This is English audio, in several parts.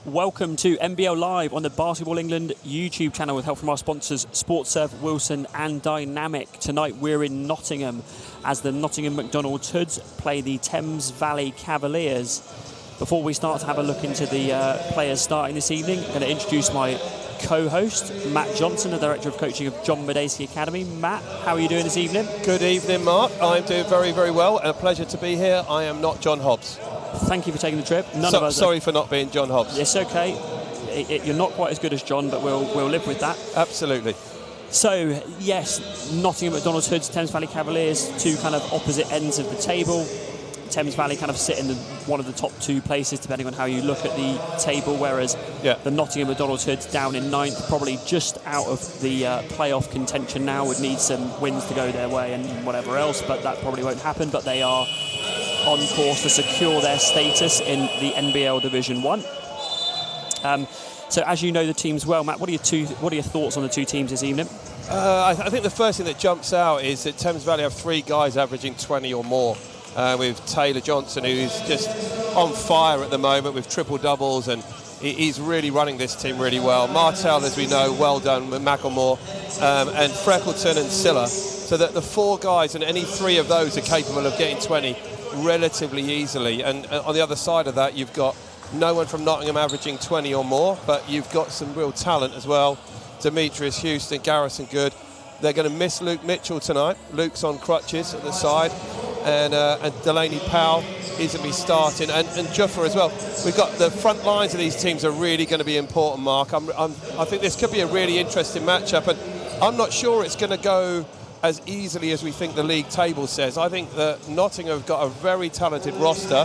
Welcome to NBL Live on the Basketball England YouTube channel with help from our sponsors SportServe, Wilson and Dynamic. Tonight we're in Nottingham as the Nottingham McDonald's Hoods play the Thames Valley Cavaliers. Before we start to have a look into the players starting this evening, I'm going to introduce my co-host, Matt Johnson, the Director of Coaching of John Medacy Academy. Matt, how are you doing this evening? Good evening, Mark. I'm doing very, very well. A pleasure to be here. I am not John Hobbs. Thank you for taking the trip. None of us. Sorry for not being John Hobbs. It's okay. You're not quite as good as John, but we'll live with that. Absolutely. So, yes, Nottingham McDonald's Hoods, Thames Valley Cavaliers, two kind of opposite ends of the table. Thames Valley kind of sit in one of the top two places, depending on how you look at the table, whereas the Nottingham McDonald's Hoods down in ninth, probably just out of the playoff contention now, would need some wins to go their way and whatever else, but that probably won't happen. But they are on course to secure their status in the NBL Division 1. So as you know the teams well, Matt, what are your thoughts on the two teams this evening? I think the first thing that jumps out is that Thames Valley have three guys averaging 20 or more. With Taylor Johnson, who's just on fire at the moment with triple doubles, and he's really running this team really well. Martell, as we know, well done with Macklemore, and Freckleton and Silla. So that the four guys, and any three of those are capable of getting 20 relatively easily. And on the other side of that, you've got no one from Nottingham averaging 20 or more, but you've got some real talent as well. Demetrius Houston, Garrison Good. They're going to miss Luke Mitchell tonight. Luke's on crutches at the side. And Delaney Powell isn't be starting, and Juffa as well. We've got the front lines of these teams are really going to be important, Mark. I think this could be a really interesting matchup, and I'm not sure it's going to go as easily as we think the league table says. I think that Nottingham have got a very talented roster,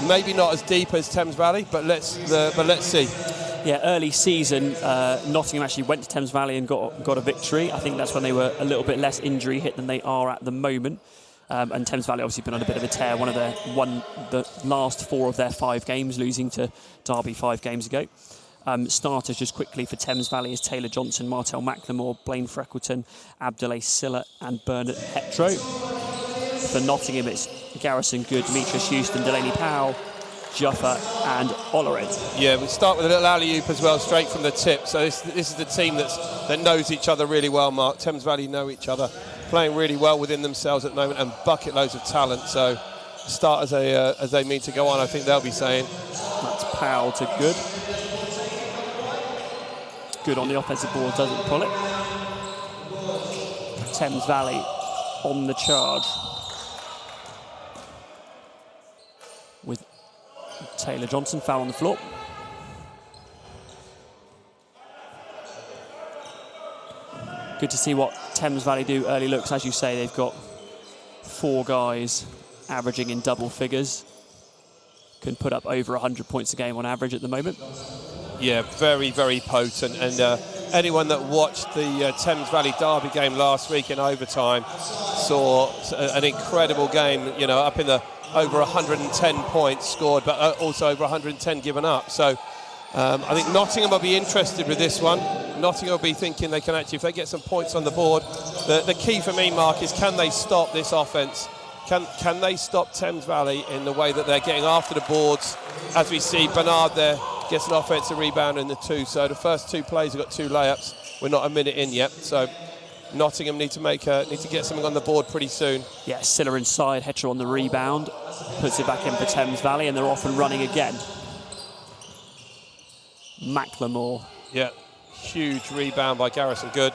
maybe not as deep as Thames Valley, but let's see. Yeah, early season, Nottingham actually went to Thames Valley and got a victory. I think that's when they were a little bit less injury hit than they are at the moment. And Thames Valley obviously been on a bit of a tear. The last 4 of their 5 games, losing to Derby 5 games ago. Starters just quickly for Thames Valley is Taylor Johnson, Martell Macklemore, Blaine Freckleton, Abdoulaye Silla and Bernard Hetro. For Nottingham, it's Garrison Good, Demetrius Houston, Delaney Powell, Juffa and Ollered. Yeah, we start with a little alley-oop as well, straight from the tip. So this is the team that knows each other really well, Mark. Thames Valley know each other, playing really well within themselves at the moment, and bucket loads of talent. So start as they mean to go on, I think they'll be saying. That's Powell to Good. Good on the offensive board, doesn't pull it. Thames Valley on the charge with Taylor Johnson, foul on the floor. Good to see what Thames Valley do early looks. As you say, they've got 4 guys averaging in double figures. Can put up over 100 points a game on average at the moment. Yeah, very, very potent. And anyone that watched the Thames Valley Derby game last week in overtime saw an incredible game, up in the over 110 points scored, but also over 110 given up. So I think Nottingham will be interested with this one. Nottingham will be thinking they can actually, if they get some points on the board, the key for me, Mark, is can they stop this offence? Can they stop Thames Valley in the way that they're getting after the boards? As we see, Bernard there gets an offensive rebound in the 2. So the first 2 plays have got 2 layups. We're not a minute in yet. So Nottingham need to get something on the board pretty soon. Yeah, Silla inside, Hetcher on the rebound, puts it back in for Thames Valley, and they're off and running again. Macklemore. Yeah, huge rebound by Garrison Good.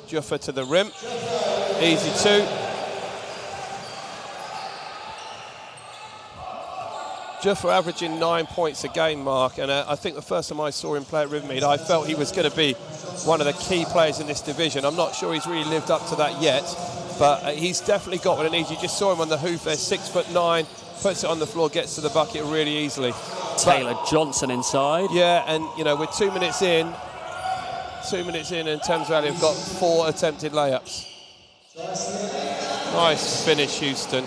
Juffa to the rim, easy 2. Juffa averaging 9 points a game, Mark, and I think the first time I saw him play at Rivermead, I felt he was going to be one of the key players in this division. I'm not sure he's really lived up to that yet, but he's definitely got what it needs. You just saw him on the hoof there, 6'9", puts it on the floor, gets to the bucket really easily. Taylor Johnson inside. Yeah, and we're 2 minutes in, and Thames Valley have got 4 attempted layups. Nice finish, Houston.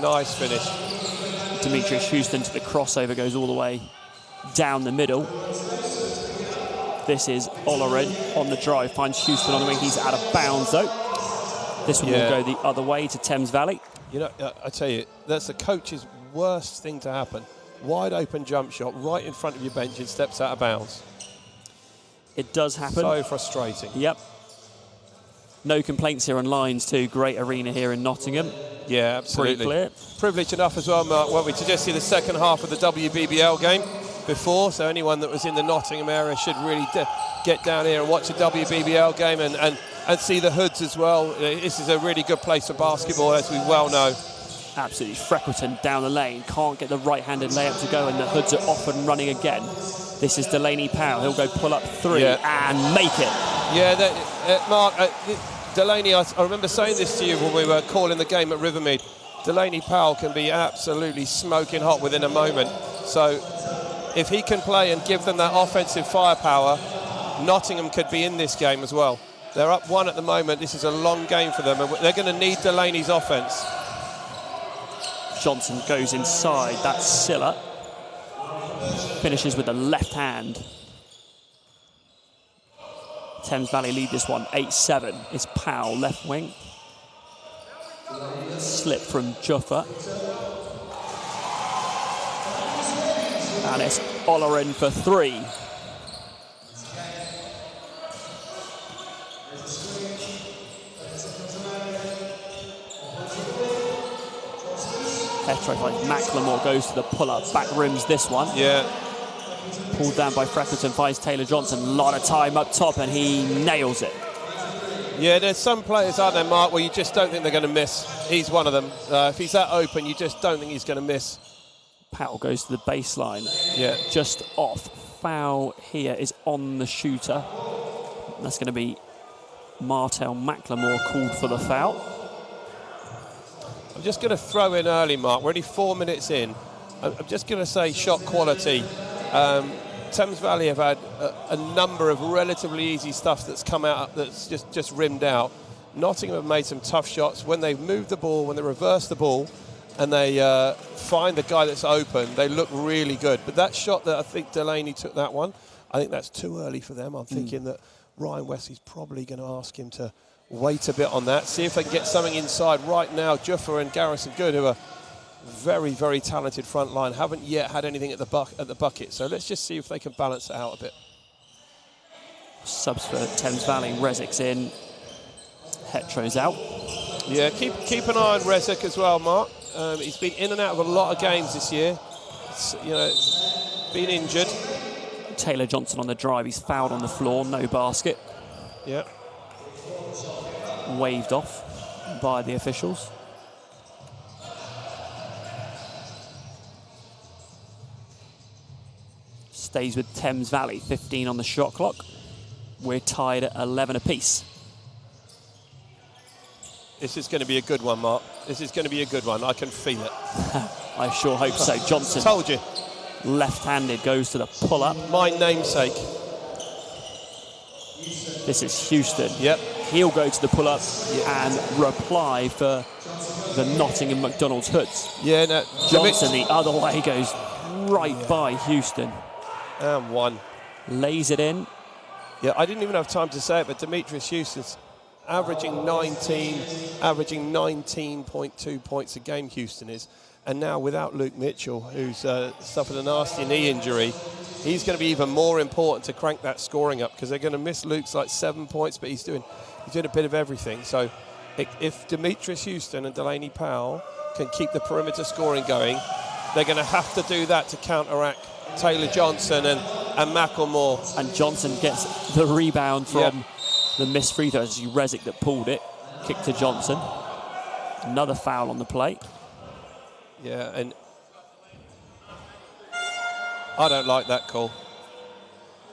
Nice finish. Demetrius Houston to the crossover, goes all the way down the middle. This is Ollered on the drive, finds Houston on the wing. He's out of bounds though. This one will go the other way to Thames Valley. I tell you, that's the coach's worst thing to happen. wide open jump shot right in front of your bench and steps out of bounds. It does happen. So frustrating. Yep. No complaints here on lines too. Great arena here in Nottingham. Yeah, absolutely. Pretty clear. Privileged enough as well, Mark, weren't we, to just see the second half of the WBBL game before, so anyone that was in the Nottingham area should really get down here and watch a WBBL game and see the Hoods as well. This is a really good place for basketball, as we well know. Absolutely. Freckleton down the lane, can't get the right-handed layup to go, and the Hoods are off and running again. This is Delaney Powell. He'll go pull up 3 and make it. Yeah, Mark, Delaney, I remember saying this to you when we were calling the game at Rivermead. Delaney Powell can be absolutely smoking hot within a moment. So if he can play and give them that offensive firepower, Nottingham could be in this game as well. They're up 1 at the moment. This is a long game for them, and they're going to need Delaney's offense. Johnson goes inside. That's Silla. Finishes with the left hand. Thames Valley lead this one 8-7. It's Powell, left wing. Slip from Juffa. And it's Ollerin for 3. Hetro finds Macklemore, goes to the pull-up, back rims this one. Yeah. Pulled down by Freckleton, finds Taylor Johnson. A lot of time up top, and he nails it. Yeah, there's some players out there, Mark, where you just don't think they're going to miss. He's one of them. If he's that open, you just don't think he's going to miss. Powell goes to the baseline. Yeah. Just off. Foul here is on the shooter. That's going to be Martel Macklemore called for the foul. I'm just going to throw in early, Mark. We're only 4 minutes in. I'm just going to say shot quality. Thames Valley have had a number of relatively easy stuff that's come out that's just rimmed out. Nottingham have made some tough shots. When they move the ball, when they reverse the ball, and they find the guy that's open, they look really good. But that shot that I think Delaney took that one, I think that's too early for them. I'm thinking that Ryan Wesley's probably going to ask him to wait a bit on that, see if they can get something inside. Right now, Juffa and Garrison Good, who are very, very talented front line, haven't yet had anything at the bucket. So let's just see if they can balance it out a bit. Subs for Thames Valley. Rezik's in. Hetro's out. Yeah, keep an eye on Rezik as well, Mark. He's been in and out of a lot of games this year. Been injured. Taylor Johnson on the drive. He's fouled on the floor. No basket. Yeah. Waved off by the officials. Stays with Thames Valley. 15 on the shot clock. We're tied at 11 apiece. This is going to be a good one, Mark. This is going to be a good one. I can feel it. I sure hope so. Johnson. Told you. Left-handed, goes to the pull-up. My namesake. This is Houston. Yep. He'll go to the pull-up and reply for the Nottingham McDonald's Hoods. Yeah, no. Johnson the other way, goes right by Houston. And 1. Lays it in. Yeah, I didn't even have time to say it, but Demetrius Houston's averaging 19.2 points a game, Houston is. And now without Luke Mitchell, who's suffered a nasty knee injury, he's going to be even more important to crank that scoring up, because they're going to miss Luke's like 7 points, but he's doing a bit of everything. So if Demetrius Houston and Delaney Powell can keep the perimeter scoring going, they're going to have to do that to counteract Taylor Johnson and Macklemore. And Johnson gets the rebound from the missed free throws. It's Rezik that pulled it. Kick to Johnson. Another foul on the plate. Yeah, and I don't like that call.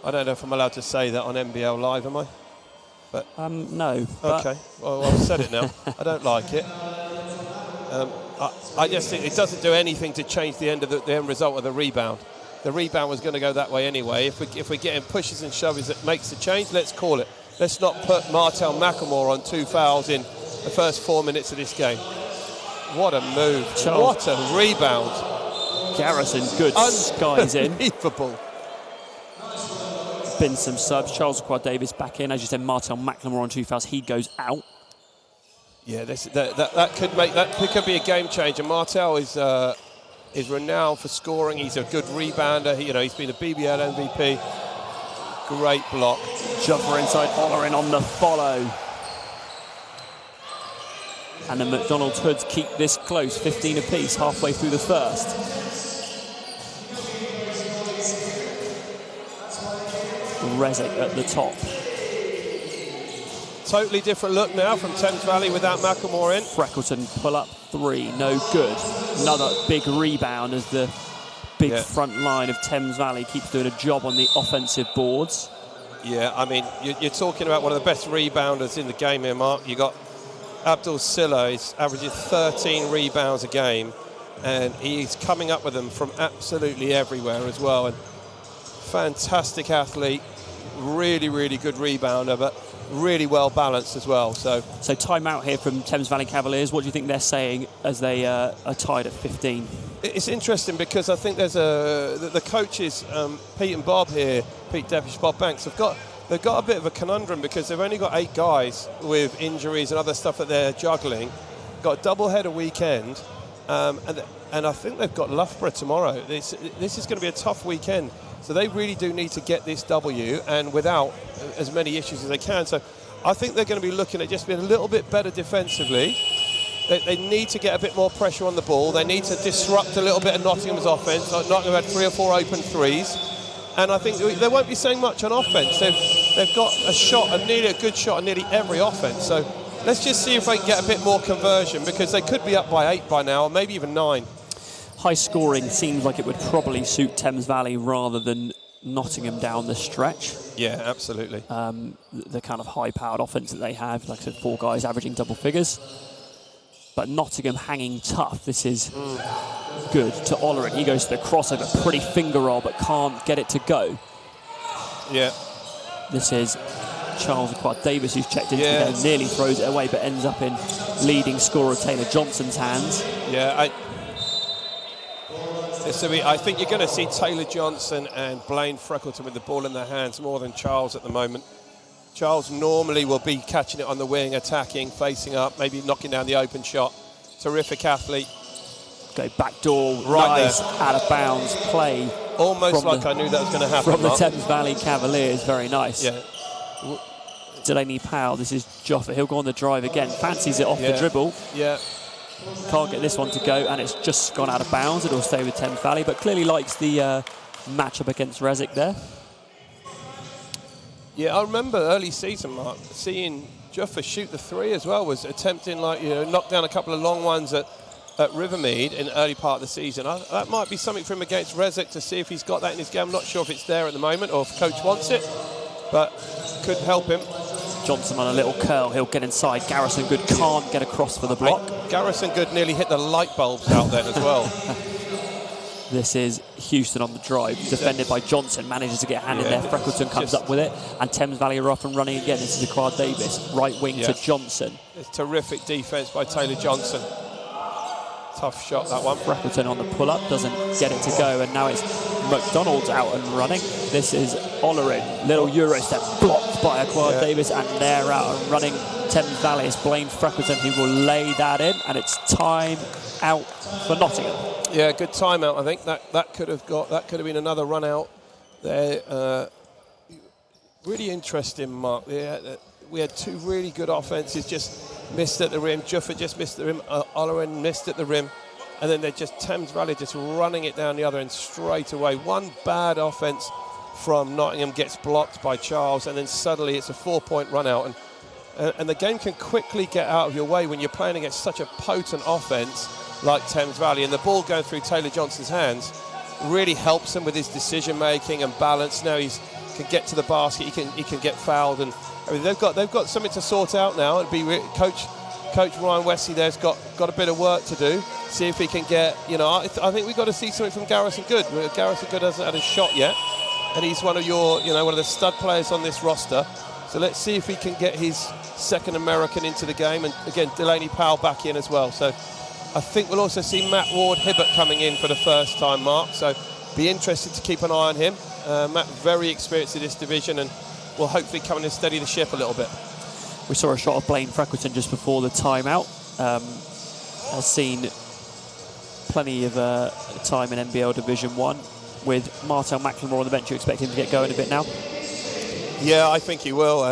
I don't know if I'm allowed to say that on NBL Live, am I? But no. Okay, well, I've said it now. I don't like it. I just think it doesn't do anything to change the end result of the rebound. The rebound was going to go that way anyway. If we're getting pushes and shoves that makes the change, let's call it. Let's not put Martel Macklemore on 2 fouls in the first 4 minutes of this game. What a move. What a rebound. Garrison Good skies in. Unbelievable. Been some subs. Charles Quad Davis back in. As you said, Martel Macklemore on 2 fouls. He goes out. Yeah, that could be a game changer. Martel is is renowned for scoring. He's a good rebounder. He's been a BBL MVP. Great block. Juffer inside, Ollerin on the follow. And the McDonald's Hoods keep this close, 15 apiece, halfway through the first. Rezic at the top. Totally different look now from Thames Valley without Macklemore in. Freckleton pull up 3, no good. Another big rebound as the big front line of Thames Valley keeps doing a job on the offensive boards. Yeah, I mean, you're talking about one of the best rebounders in the game here, Mark. You got Abdul Silla, is averaging 13 rebounds a game, and he's coming up with them from absolutely everywhere as well. And fantastic athlete, really, really good rebounder, but really well balanced as well. So timeout here from Thames Valley Cavaliers. What do you think they're saying as they are tied at 15? It's interesting because I think there's the coaches, Pete and Bob here, Pete Devish, Bob Banks, they've got a bit of a conundrum because they've only got 8 guys with injuries and other stuff that they're juggling. Got a double-header weekend, and I think they've got Loughborough tomorrow. This is going to be a tough weekend. So they really do need to get this W and without as many issues as they can. So I think they're going to be looking at just being a little bit better defensively. They need to get a bit more pressure on the ball. They need to disrupt a little bit of Nottingham's offence. Nottingham had 3 or 4 open threes. And I think they won't be saying much on offence. They've got a good shot on nearly every offence. So let's just see if they can get a bit more conversion because they could be up by 8 by now, or maybe even 9. High scoring seems like it would probably suit Thames Valley rather than Nottingham down the stretch. Yeah, absolutely. The kind of high-powered offence that they have, like I said, 4 guys averaging double figures. But Nottingham hanging tough. This is good to Ollerin. He goes to the crossover, pretty finger roll, but can't get it to go. Yeah. This is Charles Davis, who's checked into the game, nearly throws it away, but ends up in leading scorer Taylor Johnson's hands. Yeah, I think you're going to see Taylor Johnson and Blaine Freckleton with the ball in their hands more than Charles at the moment. Charles normally will be catching it on the wing, attacking, facing up, maybe knocking down the open shot. Terrific athlete. Go backdoor, right nice, there. Out of bounds play. Almost like I knew that was going to happen. From the Thames Valley Cavaliers, very nice. Yeah. Delaney Powell, this is Joffa. He'll go on the drive again, fancies it off the dribble. Yeah. Can't get this one to go, and it's just gone out of bounds. It'll stay with Thames Valley, but clearly likes the matchup against Rezic there. Yeah, I remember early season, Mark, seeing Juffa shoot the 3 as well, was attempting knock down a couple of long ones at Rivermead in the early part of the season. That might be something for him against Rezic to see if he's got that in his game. I'm not sure if it's there at the moment or if coach wants it, but could help him. Johnson on a little curl, he'll get inside. Garrison Good can't get across for the block. Garrison Good nearly hit the light bulbs out there as well. This is Houston on the drive, defended by Johnson, manages to get a hand in there. Freckleton comes up with it, and Thames Valley are off and running again. This is Aquad Davis, right wing to Johnson. It's terrific defence by Taylor Johnson. Tough shot, that one. Freckleton on the pull-up, doesn't get it to go, and now it's McDonald's out and running. This is Ollerin, little Euro step, blocked by Aquad Davis, and they're out and running. Thames Valley is Blaine Freckleton, who will lay that in, and it's time out for Nottingham. Yeah, good timeout. I think that could have been another run out there. Really interesting, Mark. We had 2 really good offenses, just missed at the rim. Juffa just missed the rim. Ollerin missed at the rim, and then they're just Thames Valley just running it down the other end straight away. One bad offense from Nottingham gets blocked by Charles, and then suddenly it's a 4-point run out, and the game can quickly get out of your way when you're playing against such a potent offense like Thames Valley, and the ball going through Taylor Johnson's hands really helps him with his decision making and balance. Now he can get to the basket, he can get fouled, and I mean, they've got something to sort out now. It'd be Coach Ryan Wesley there's got a bit of work to do. See if he can get, I think we've got to see something from Garrison Good. Garrison Good hasn't had a shot yet, and he's one of one of the stud players on this roster. So let's see if he can get his second American into the game, and again Delaney Powell back in as well. So I think we'll also see Matt Ward Hibbert coming in for the first time, Mark. So be interested to keep an eye on him. Matt, very experienced in this division, and will hopefully come in and steady the ship a little bit. We saw a shot of Blaine Freckleton just before the timeout. Has seen plenty of time in NBL Division 1. With Martel McLemore on the bench, you expect him to get going a bit now? Yeah, I think he will.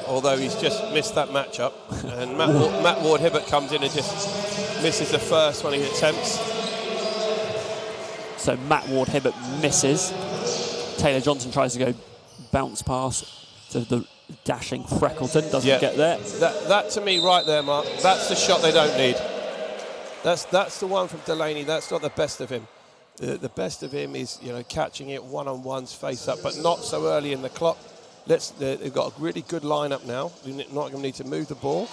Although he's just missed that matchup. And Matt Ward-Hibbert comes in and just misses the first one he attempts. So Matt Ward-Hibbert misses. Taylor Johnson tries to go bounce pass to the dashing Freckleton, doesn't get there. That to me right there, Mark, that's the shot they don't need. That's the one from Delaney. That's not the best of him. The best of him is, you know, catching it one-on-ones face up, but not so early in the clock. They've got a really good lineup now. Not going to need to move the ball.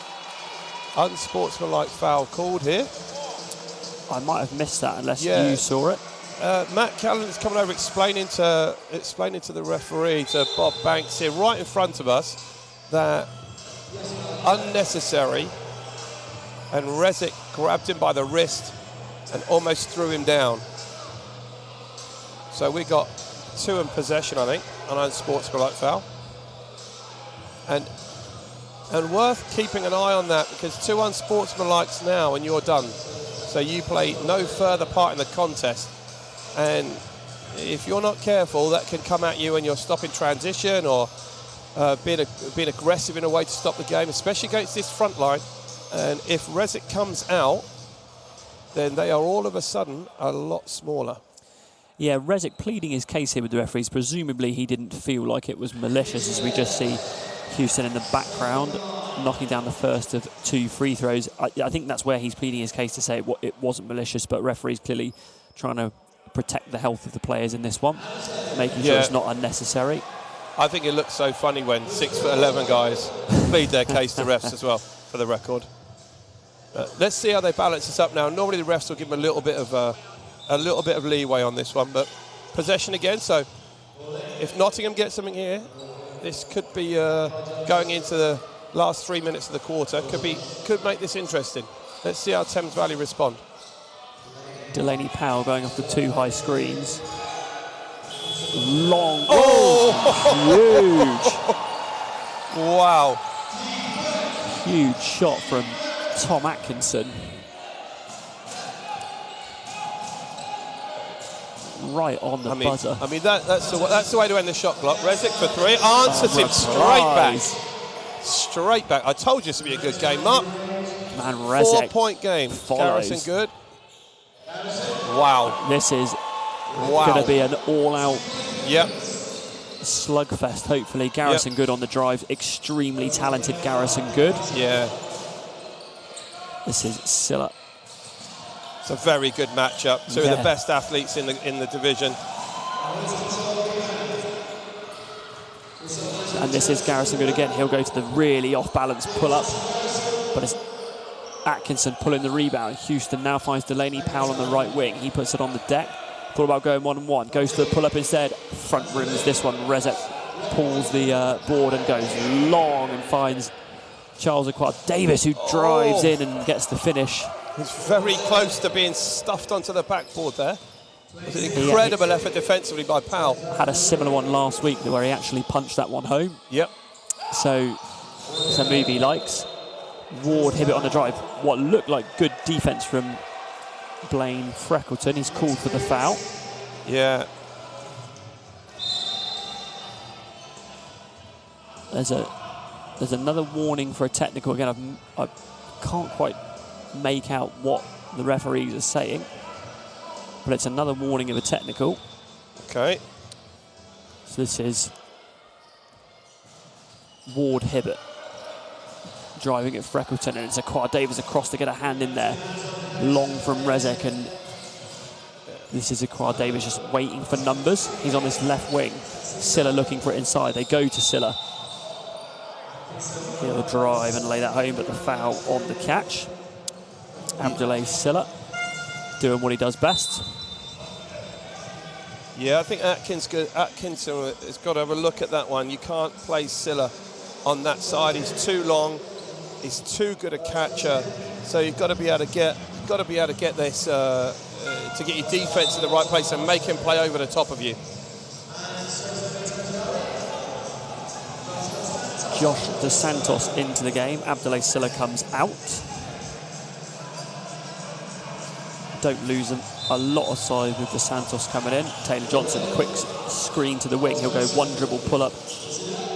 Unsportsmanlike foul called here. I might have missed that unless you saw it. Matt Callan is coming over explaining to the referee, to Bob Banks here, right in front of us, that unnecessary, and Rezic grabbed him by the wrist and almost threw him down. So we got 2 in possession, I think, an unsportsmanlike foul. And worth keeping an eye on that, because 2 unsportsmanlikes now and you're done. So you play no further part in the contest. And if you're not careful, that can come at you when you're stopping transition or being aggressive in a way to stop the game, especially against this front line. And if Rezic comes out, then they are all of a sudden a lot smaller. Yeah, Rezic pleading his case here with the referees. Presumably he didn't feel like it was malicious, as we just see Houston in the background knocking down the first of 2 free throws. I think that's where he's pleading his case, to say it wasn't malicious, but referees clearly trying to protect the health of the players in this one, making sure it's not unnecessary. I think it looks so funny when 6'11" guys plead their case to refs as well, for the record. Let's see how they balance this up now. Normally the refs will give them a little bit of leeway on this one, but possession again. So if Nottingham gets something here, this could be going into the last 3 minutes of the quarter. Could make this interesting. Let's see how Thames Valley respond. Delaney Powell going off the 2 high screens. Long. Huge. Wow. Huge shot from Tom Atkinson. Right on the buzzer. I mean, that's the way to end the shot clock. Rezic for 3. Answers him straight back. Straight back. I told you this would be a good game, Mark. Man, Rezic 4-point game. follows. Garrison good. Wow. This is going to be an all-out slugfest, hopefully. Garrison Good on the drive. Extremely talented Garrison Good. Yeah. This is Silla. It's a very good matchup. 2 of the best athletes in the division. And this is Garrison Good again. He'll go to the really off-balance pull-up. But it's Atkinson pulling the rebound. Houston now finds Delaney Powell on the right wing. He puts it on the deck. Thought about going 1-on-1. Goes to the pull-up instead. Front rims this one. Rezic pulls the board and goes long and finds Charles Aquat-Davis, who drives in and gets the finish. He's very close to being stuffed onto the backboard there. It was an incredible effort defensively by Powell. Had a similar one last week where he actually punched that one home. Yep. So it's a move he likes. Ward-Hibbert on the drive. What looked like good defense from Blaine Freckleton. He's called for the foul. Yeah. There's another warning for a technical. Again, I can't quite make out what the referees are saying, but it's another warning of a technical. Okay. So this is Ward-Hibbert driving at Freckleton, and it's Aquat-Davis across to get a hand in there. Long from Rezic, and this is Aquat-Davis just waiting for numbers. He's on this left wing. Silla looking for it inside. They go to Silla. He'll drive and lay that home, but the foul on the catch. Abdoulaye Silla doing what he does best. Yeah, I think Atkinson has got to have a look at that one. You can't play Silla on that side. He's too long. He's too good a catcher. So you've got to be able to get this to get your defense in the right place and make him play over the top of you. Josh Dos Santos into the game. Abdoulaye Silla comes out. don't lose a lot of size with the Santos coming in. Taylor Johnson, quick screen to the wing. He'll go one dribble pull up.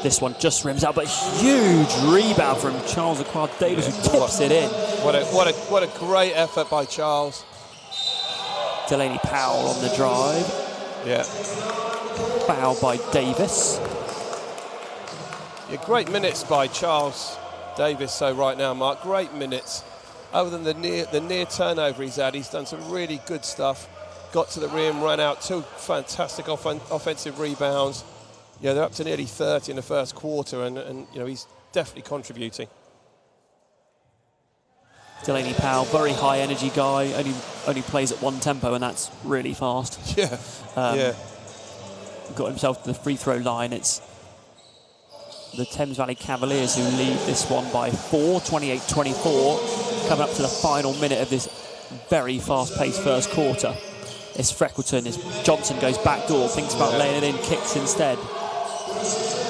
This one just rims out, but huge rebound from Charles Aquard-Davis, who tips it in. What a great effort by Charles. Delaney Powell on the drive. Yeah. Foul by Davis. Yeah, great minutes by Charles Davis. So right now, Mark, great minutes. Other than the near turnover he's had, he's done some really good stuff. Got to the rim, ran out, 2 fantastic offensive rebounds. Yeah, they're up to nearly 30 in the first quarter, and you know, he's definitely contributing. Delaney Powell, very high energy guy, only plays at one tempo, and that's really fast. Yeah, yeah. Got himself to the free throw line. It's the Thames Valley Cavaliers who lead this one by 4, 28-24, coming up to the final minute of this very fast-paced first quarter. It's Freckleton, Johnson goes back door, thinks about laying it in, kicks instead.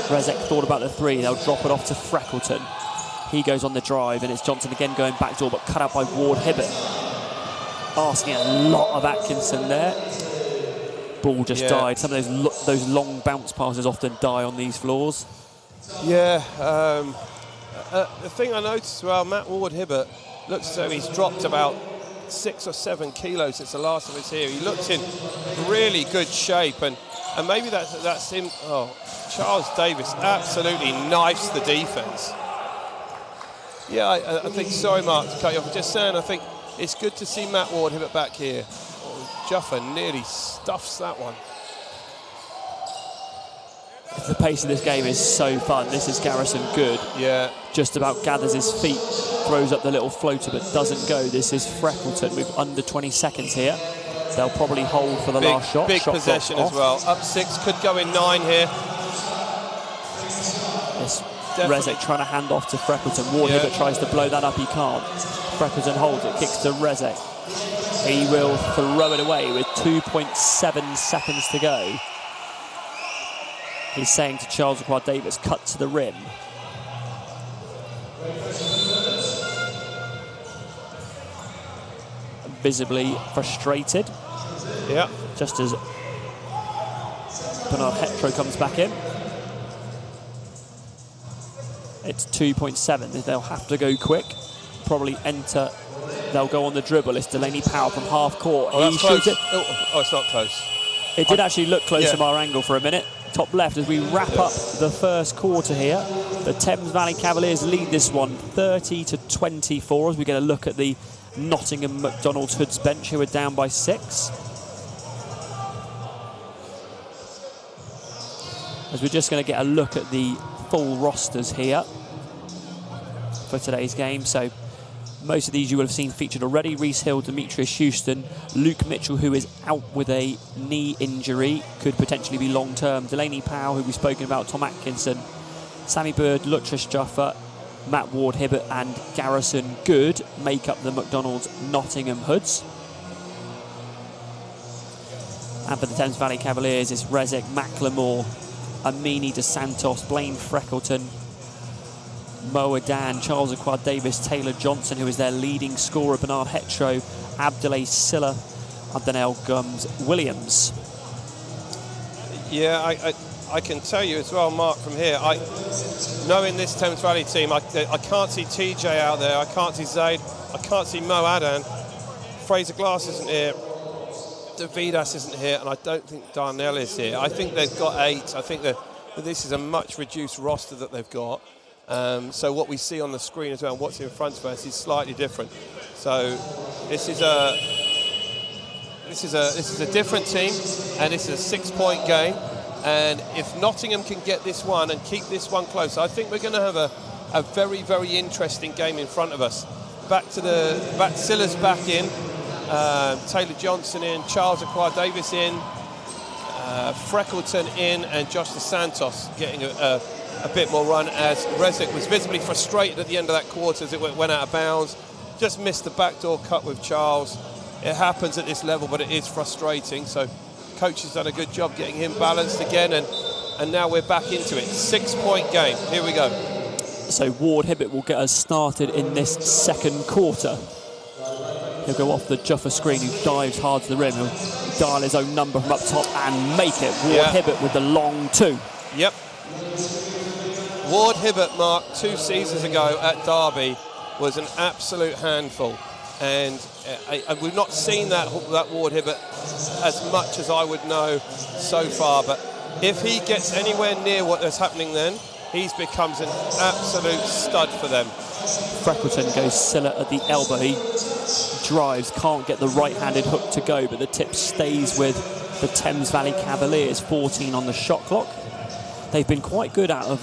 Rezek thought about the 3, they'll drop it off to Freckleton. He goes on the drive, and it's Johnson again going back door, but cut out by Ward Hibbert. Asking a lot of Atkinson there. Ball just died. Some of those long bounce passes often die on these floors. Yeah, the thing I noticed as well, Matt Ward Hibbert looks as though he's dropped about 6 or 7 kilos since the last time he was here. He looks in really good shape, and maybe that's him. Oh, Charles Davis absolutely knifes the defense. Yeah, I think, sorry Mark to cut you off, I'm just saying I think it's good to see Matt Ward Hibbert back here. Juffa nearly stuffs that one. The pace of this game is so fun. This is Garrison Good. Yeah. Just about gathers his feet, throws up the little floater, but doesn't go. This is Freckleton with under 20 seconds here. They'll probably hold for the last shot. Big possession as well. Up 6, could go in 9 here. Yes. Rezek trying to hand off to Freckleton. Ward Hibbert tries to blow that up, he can't. Freckleton holds it, kicks to Rezek. He will throw it away with 2.7 seconds to go. He's saying to Charles Aquard-Davis, cut to the rim. Visibly frustrated. Yeah. Just as Bernard Hetro comes back in. It's 2.7. They'll have to go quick. Probably enter. They'll go on the dribble. It's Delaney Powell from half court. Oh, that's close. Oh, it's not close. It did actually look close from our angle for a minute. Top left as we wrap up the first quarter here. The Thames Valley Cavaliers lead this one 30-24 as we get a look at the Nottingham McDonald's Hoods bench, who are down by 6. As we're just going to get a look at the full rosters here for today's game. So most of these you will have seen featured already. Reese Hill, Demetrius Houston, Luke Mitchell, who is out with a knee injury, could potentially be long-term. Delaney Powell, who we've spoken about, Tom Atkinson, Sammy Bird, Luttress Juffa, Matt Ward Hibbert and Garrison Good make up the McDonald's Nottingham Hoods. And for the Thames Valley Cavaliers, it's Rezek, Macklemore, Amini DeSantos, Blaine Freckleton, Moa Dan, Charles Aquard-Davis, Taylor Johnson, who is their leading scorer, Bernard Hetro, Abdoulaye Silla, Abdanel Gums Williams. Yeah, I can tell you as well, Mark, from here, knowing this Thames Valley team, I can't see TJ out there, I can't see Zaid, I can't see Mo Adan, Fraser Glass isn't here, Davidas isn't here, and I don't think Darnell is here. I think they've got 8. I think that this is a much reduced roster that they've got. So what we see on the screen as well, and what's in front of us, is slightly different. So this is a different team, and this is a 6-point game. And if Nottingham can get this one and keep this one close, I think we're going to have a very, very interesting game in front of us. Silla's back in, Taylor Johnson in, Charles Aquard-Davis in, Freckleton in, and Josh DeSantos getting a bit more run, as Rezek was visibly frustrated at the end of that quarter as it went out of bounds. Just missed the backdoor cut with Charles. It happens at this level, but it is frustrating. So coach has done a good job getting him balanced again, and now we're back into it. 6-point game. Here we go. So Ward Hibbert will get us started in this second quarter. He'll go off the Juffa screen, who dives hard to the rim. He'll dial his own number from up top and make it. Ward Hibbert with the long 2. Yep. Ward Hibbert, Mark, 2 seasons ago at Derby was an absolute handful. And we've not seen that Ward Hibbert as much as I would know so far. But if he gets anywhere near what is happening then, he becomes an absolute stud for them. Freckleton goes Silla at the elbow. He drives, can't get the right-handed hook to go, but the tip stays with the Thames Valley Cavaliers. 14 on the shot clock. They've been quite good out of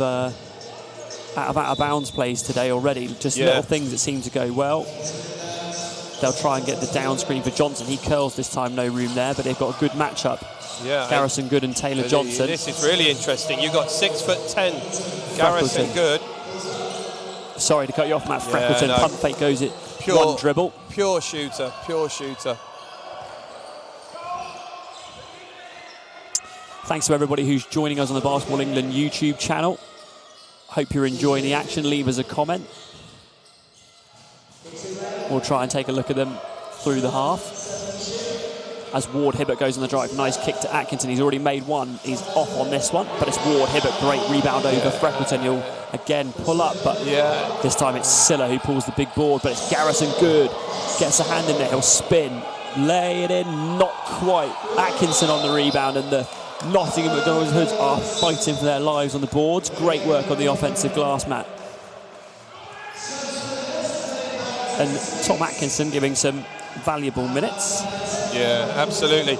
bounds plays today already. Just little things that seem to go well. They'll try and get the down screen for Johnson. He curls this time, no room there, but they've got a good matchup. Yeah, Garrison Good and Taylor Johnson. This is really interesting. You've got 6'10" Garrison Good. Sorry to cut you off, Matt. Freckleton, pump fake goes it. One dribble. Pure shooter, pure shooter. Thanks to everybody who's joining us on the Basketball England YouTube channel. Hope you're enjoying the action. Leave us a comment. We'll try and take a look at them through the half. As Ward Hibbert goes on the drive. Nice kick to Atkinson. He's already made one. He's off on this one, but it's Ward Hibbert. Great rebound over Freckleton. He'll again pull up, but this time it's Silla who pulls the big board, but it's Garrison Good. Gets a hand in there. He'll spin. Lay it in. Not quite. Atkinson on the rebound, and the Nottingham Hoods are fighting for their lives on the boards. Great work on the offensive glass, Matt. And Tom Atkinson giving some valuable minutes. Yeah, absolutely.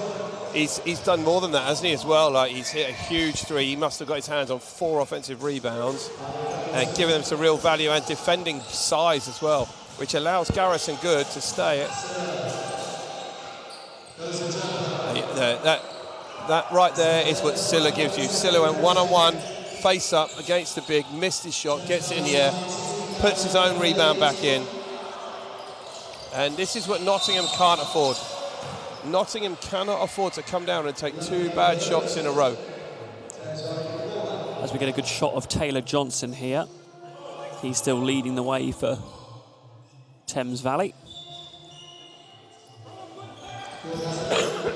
He's done more than that, hasn't he, as well? Like, he's hit a huge 3. He must have got his hands on 4 offensive rebounds and giving them some real value and defending size as well, which allows Garrison Good to stay at... That right there is what Silla gives you. Silla went one-on-one, face up against the big, missed his shot, gets it in the air, puts his own rebound back in. And this is what Nottingham can't afford. Nottingham cannot afford to come down and take 2 bad shots in a row. As we get a good shot of Taylor Johnson here. He's still leading the way for Thames Valley.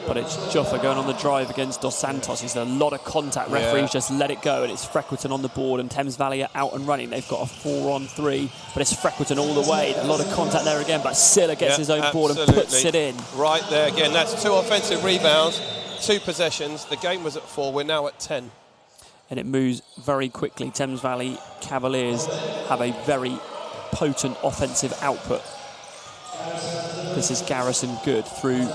But it's Joffa going on the drive against Dos Santos. There's a lot of contact. Referees just let it go, and it's Freckleton on the board, and Thames Valley are out and running. They've got a 4-on-3, but it's Freckleton all the way. A lot of contact there again, but Silla gets his own board and puts it in. Right there again. That's 2 offensive rebounds, 2 possessions. The game was at 4. We're now at 10. And it moves very quickly. Thames Valley Cavaliers have a very potent offensive output. This is Garrison Good through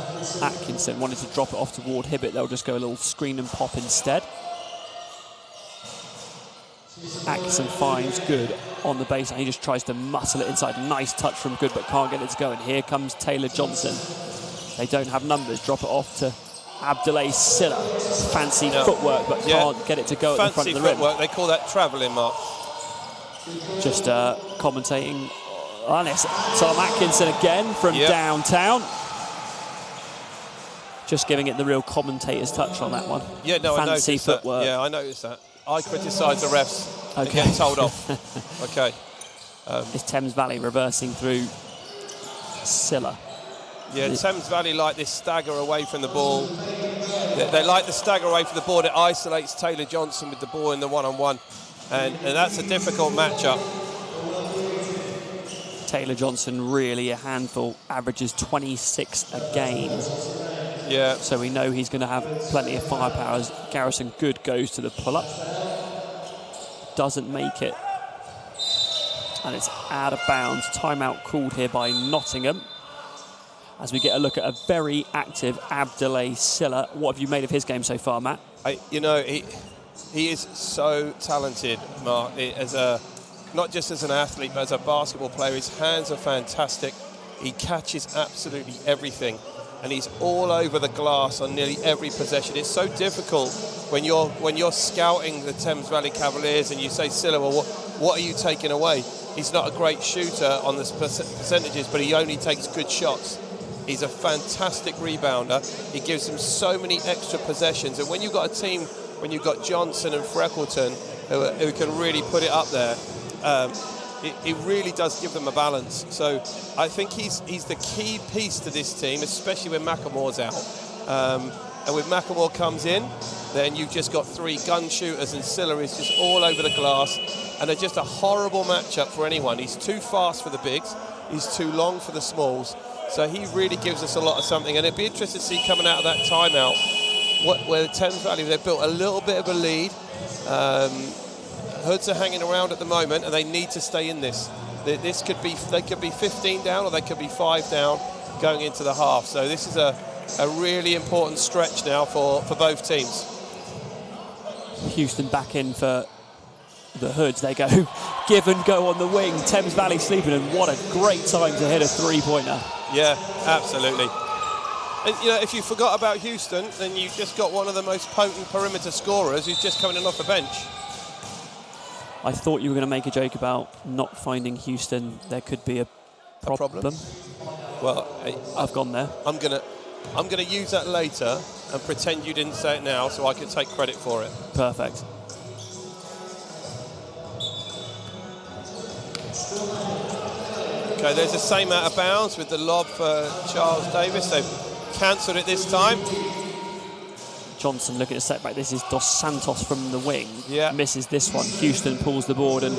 Atkinson. Wanted to drop it off to Ward Hibbert. They'll just go a little screen and pop instead. Atkinson finds Good on the baseline. He just tries to muscle it inside. Nice touch from Good, but can't get it to go. And here comes Taylor Johnson. They don't have numbers. Drop it off to Abdoulaye Silla. Fancy footwork, but can't get it to go at the front of the rim. Fancy footwork. They call that travelling, Mark. Just commentating. Honest. Tom Atkinson again from downtown. Just giving it the real commentator's touch on that one. Yeah, no, fancy footwork. That. Yeah, I noticed that. I criticise the refs and get told off. Okay. It's Thames Valley reversing through Silla. Yeah, Thames Valley like this stagger away from the ball. They like the stagger away from the ball. It isolates Taylor Johnson with the ball in the one-on-one. And that's a difficult matchup. Taylor Johnson really a handful, averages 26 a game. Yeah. So we know he's going to have plenty of firepower as Garrison Good goes to the pull-up. Doesn't make it. And it's out of bounds. Timeout called here by Nottingham. As we get a look at a very active Abdoulaye Silla. What have you made of his game so far, Matt? You know, he is so talented, Mark, not just as an athlete, but as a basketball player. His hands are fantastic. He catches absolutely everything, and he's all over the glass on nearly every possession. It's so difficult when you're scouting the Thames Valley Cavaliers and you say, Silla, well, what are you taking away? He's not a great shooter on the percentages, but he only takes good shots. He's a fantastic rebounder. He gives them so many extra possessions, and when you've got a team, when you've got Johnson and Freckleton who can really put it up there, it really does give them a balance. So I think he's the key piece to this team, especially when McElmore's out. And when McElmore comes in, then you've just got 3 gun shooters, and Silla is just all over the glass, and they're just a horrible matchup for anyone. He's too fast for the bigs, he's too long for the smalls, so he really gives us a lot of something. And it'd be interesting to see coming out of that timeout where the Thames Valley, they've built a little bit of a lead. Hoods are hanging around at the moment, and they need to stay in this. They could be 15 down, or they could be 5 down going into the half. So this is a really important stretch now for both teams. Houston back in for the Hoods. They go give and go on the wing. Thames Valley sleeping, and what a great time to hit a 3-pointer. Yeah, absolutely. And, you know, if you forgot about Houston, then you just got one of the most potent perimeter scorers who's just coming in off the bench. I thought you were going to make a joke about not finding Houston. There could be a problem. Well, I've gone there. I'm gonna use that later and pretend you didn't say it now, so I can take credit for it. Perfect. Okay, there's the same out of bounds with the lob for Charles Davis. They've cancelled it this time. Johnson looking at a setback. This is Dos Santos from the wing. Yeah. Misses this one. Houston pulls the board, and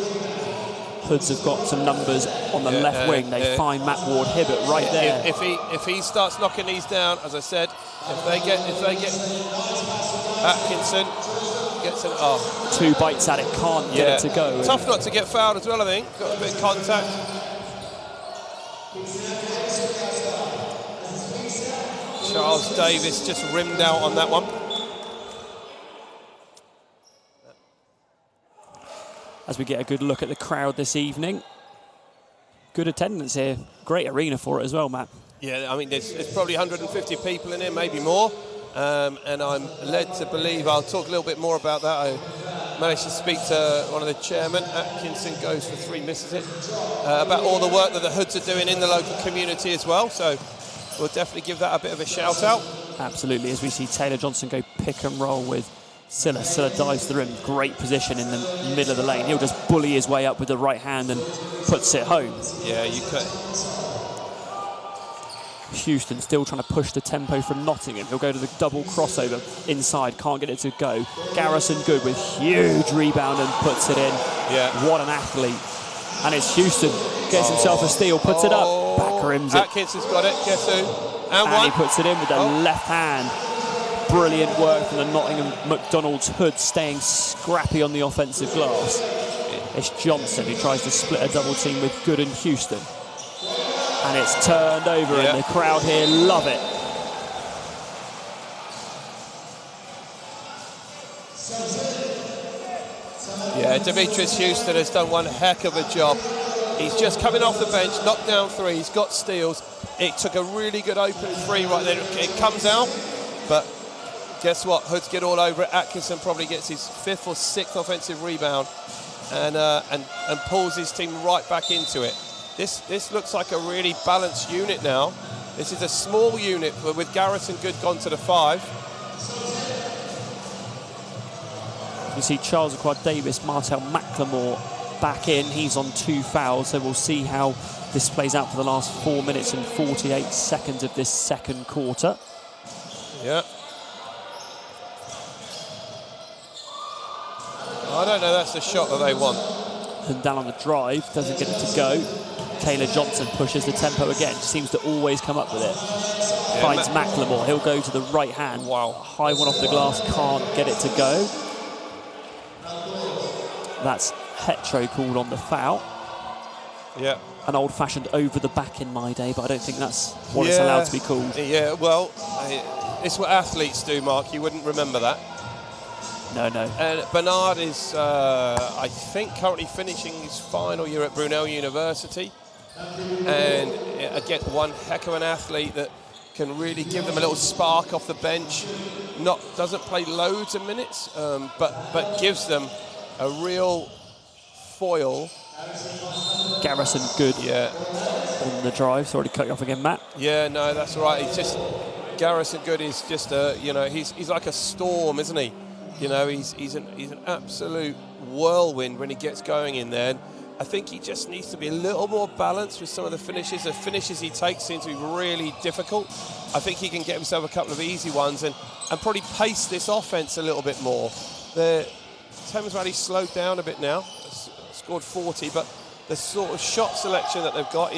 Hoods have got some numbers on the left wing. They find Matt Ward-Hibbert right there. If he starts knocking these down, as I said, if they get Atkinson gets an 2 bites at it, can't get it to go. Tough not to get fouled as well, I think. Got a bit of contact. Charles Davis just rimmed out on that one. As we get a good look at the crowd this evening. Good attendance here. Great arena for it as well, Matt. Yeah, I mean, there's probably 150 people in here, maybe more. And I'm led to believe, I'll talk a little bit more about that. I managed to speak to one of the chairmen. Atkinson goes for 3, misses it. About all the work that the Hoods are doing in the local community as well. So we'll definitely give that a bit of a shout out. Absolutely, as we see Taylor Johnson go pick and roll with Silla. Silla dives through him, great position in the middle of the lane. He'll just bully his way up with the right hand and puts it home. Yeah, you could. Houston still trying to push the tempo from Nottingham. He'll go to the double crossover inside, can't get it to go. Garrison Good with huge rebound and puts it in. Yeah. What an athlete. And it's Houston, gets himself a steal, puts it up, back rims it. Atkinson's got it, guess who? And he puts it in with the left hand. Brilliant work from the Nottingham McDonald's Hood, staying scrappy on the offensive glass. It's Johnson who tries to split a double team with Good and Houston. And it's turned over, and the crowd here love it. Yeah, Demetrius Houston has done one heck of a job. He's just coming off the bench, knocked down 3, he's got steals. It took a really good open 3 right there. It comes out, but guess what? Hoods get all over it. Atkinson probably gets his 5th or 6th offensive rebound and pulls his team right back into it. This looks like a really balanced unit now. This is a small unit with Garrison Good gone to the 5. You see Charles Aquard-Davis, Martel McLemore back in. He's on 2 fouls, so we'll see how this plays out for the last 4 minutes and 48 seconds of this second quarter. Yeah. I don't know, that's the shot that they want. And down on the drive, doesn't get it to go. Taylor Johnson pushes the tempo again, seems to always come up with it. Yeah, finds McLemore, he'll go to the right hand. Wow. High one off the glass, can't get it to go. That's Hetro called on the foul. Yeah. An old-fashioned over the back in my day, but I don't think that's what it's allowed to be called. Yeah, well, it's what athletes do, Mark. You wouldn't remember that. No. And Bernard is, I think, currently finishing his final year at Brunel University. And again, one heck of an athlete that can really give them a little spark off the bench. Doesn't play loads of minutes, but gives them a real foil. Garrison Good. Yeah. On the drive. Sorry to cut you off again, Matt. Yeah, no, that's right. He's just Garrison Good is just he's like a storm, isn't he? You know, he's an absolute whirlwind when he gets going in there. I think he just needs to be a little more balanced with some of the finishes. The finishes he takes seem to be really difficult. I think he can get himself a couple of easy ones and probably pace this offense a little bit more. The Thames Valley slowed down a bit now, scored 40, but the sort of shot selection that they've got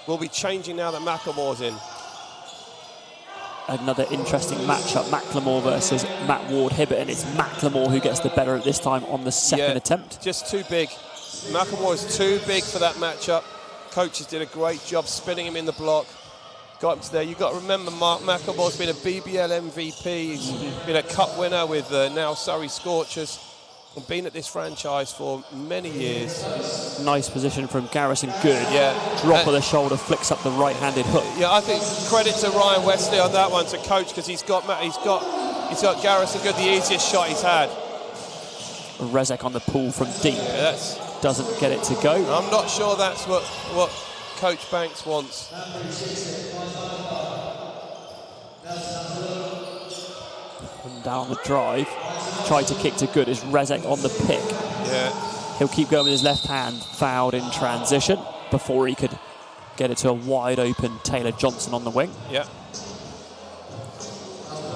will be changing now that Macklemore's in. Another interesting matchup, Macklemore versus Matt Ward-Hibbert, and it's Macklemore who gets the better at this time on the second attempt. Just too big. Macklemore is too big for that matchup. Coaches did a great job spinning him in the block. Got him to there. You've got to remember Mark Macklemore's been a BBL MVP. He's been a cup winner with now Surrey Scorchers. And been at this franchise for many years. Nice position from Garrison Good. Yeah. Drop of the shoulder, flicks up the right-handed hook. Yeah, I think credit to Ryan Wesley on that one, to coach, because he's got Garrison Good, the easiest shot he's had. Rezek on the pull from deep. Yeah, doesn't get it to go. I'm not sure that's what Coach Banks wants. And down the drive. Tried to kick to Good as Rezek on the pick. Yeah. He'll keep going with his left hand, fouled in transition before he could get it to a wide open Taylor Johnson on the wing. Yeah.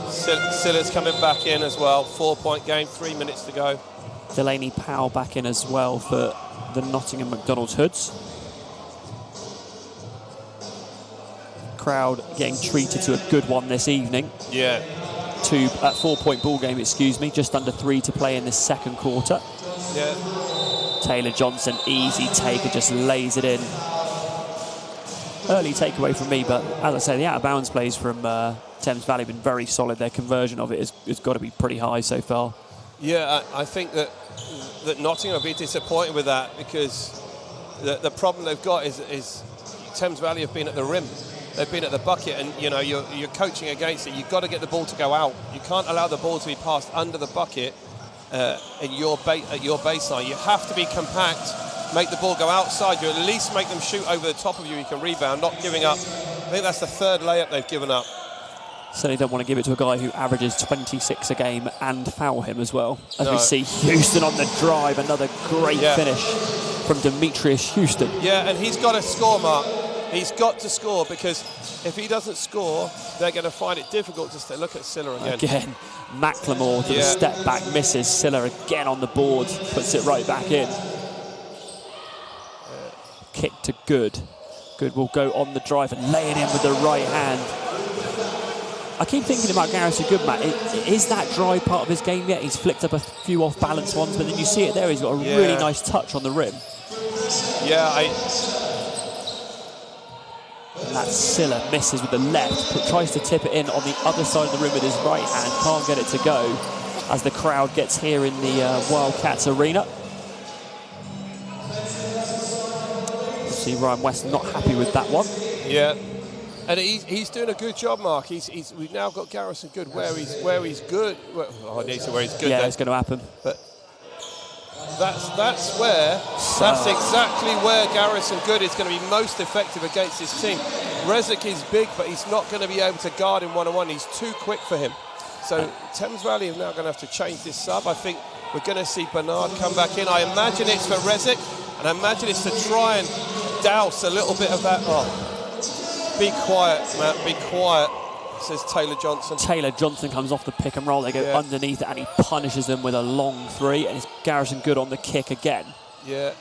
Siller's coming back in as well. 4-point game, 3 minutes to go. Delaney Powell back in as well for the Nottingham McDonald's Hoods. Crowd getting treated to a good one this evening. Yeah. 4-point ball game, excuse me, just under 3 to play in the second quarter. Yeah. Taylor Johnson, easy taker, just lays it in. Early takeaway from me, but as I say, the out-of-bounds plays from Thames Valley have been very solid. Their conversion of it has got to be pretty high so far. Yeah, I think that Nottingham will be disappointed with that, because the problem they've got is Thames Valley have been at the rim. They've been at the bucket, and you know you're coaching against it. You've got to get the ball to go out. You can't allow the ball to be passed under the bucket at your baseline. You have to be compact, make the ball go outside you, at least make them shoot over the top of you. You can rebound, not giving up. I think that's the third layup they've given up. Certainly don't want to give it to a guy who averages 26 a game and foul him as well. As we see Houston on the drive, another great finish from Demetrius Houston. Yeah, and he's got to score, Mark. He's got to score, because if he doesn't score, they're going to find it difficult to look at Siller again. Again, Macklemore to the step back, misses. Siller again on the board, puts it right back in. Kick to Good. Good will go on the drive and lay it in with the right hand. I keep thinking about Garrison Good, Matt. Is that drive part of his game yet? He's flicked up a few off-balance ones, but then you see it there. He's got a really nice touch on the rim. Yeah, And that Siller misses with the left, but tries to tip it in on the other side of the rim with his right hand. Can't get it to go as the crowd gets here in the Wildcats Arena. You see Ryan West not happy with that one. Yeah. And he's doing a good job, Mark. We've now got Garrison Good where he's good. I need to say where he's good. Yeah, then. it's going to happen. But that's exactly where Garrison Good is going to be most effective against his team. Rezek is big, but he's not going to be able to guard him one-on-one. He's too quick for him. So Thames Valley are now going to have to change this sub. I think we're going to see Bernard come back in. I imagine it's for Rezek, and I imagine it's to try and douse a little bit of that. Oh. Be quiet, Matt, be quiet, says Taylor Johnson. Taylor Johnson comes off the pick and roll. They go underneath it, and he punishes them with a long three, and it's Garrison Good on the kick again. Yeah.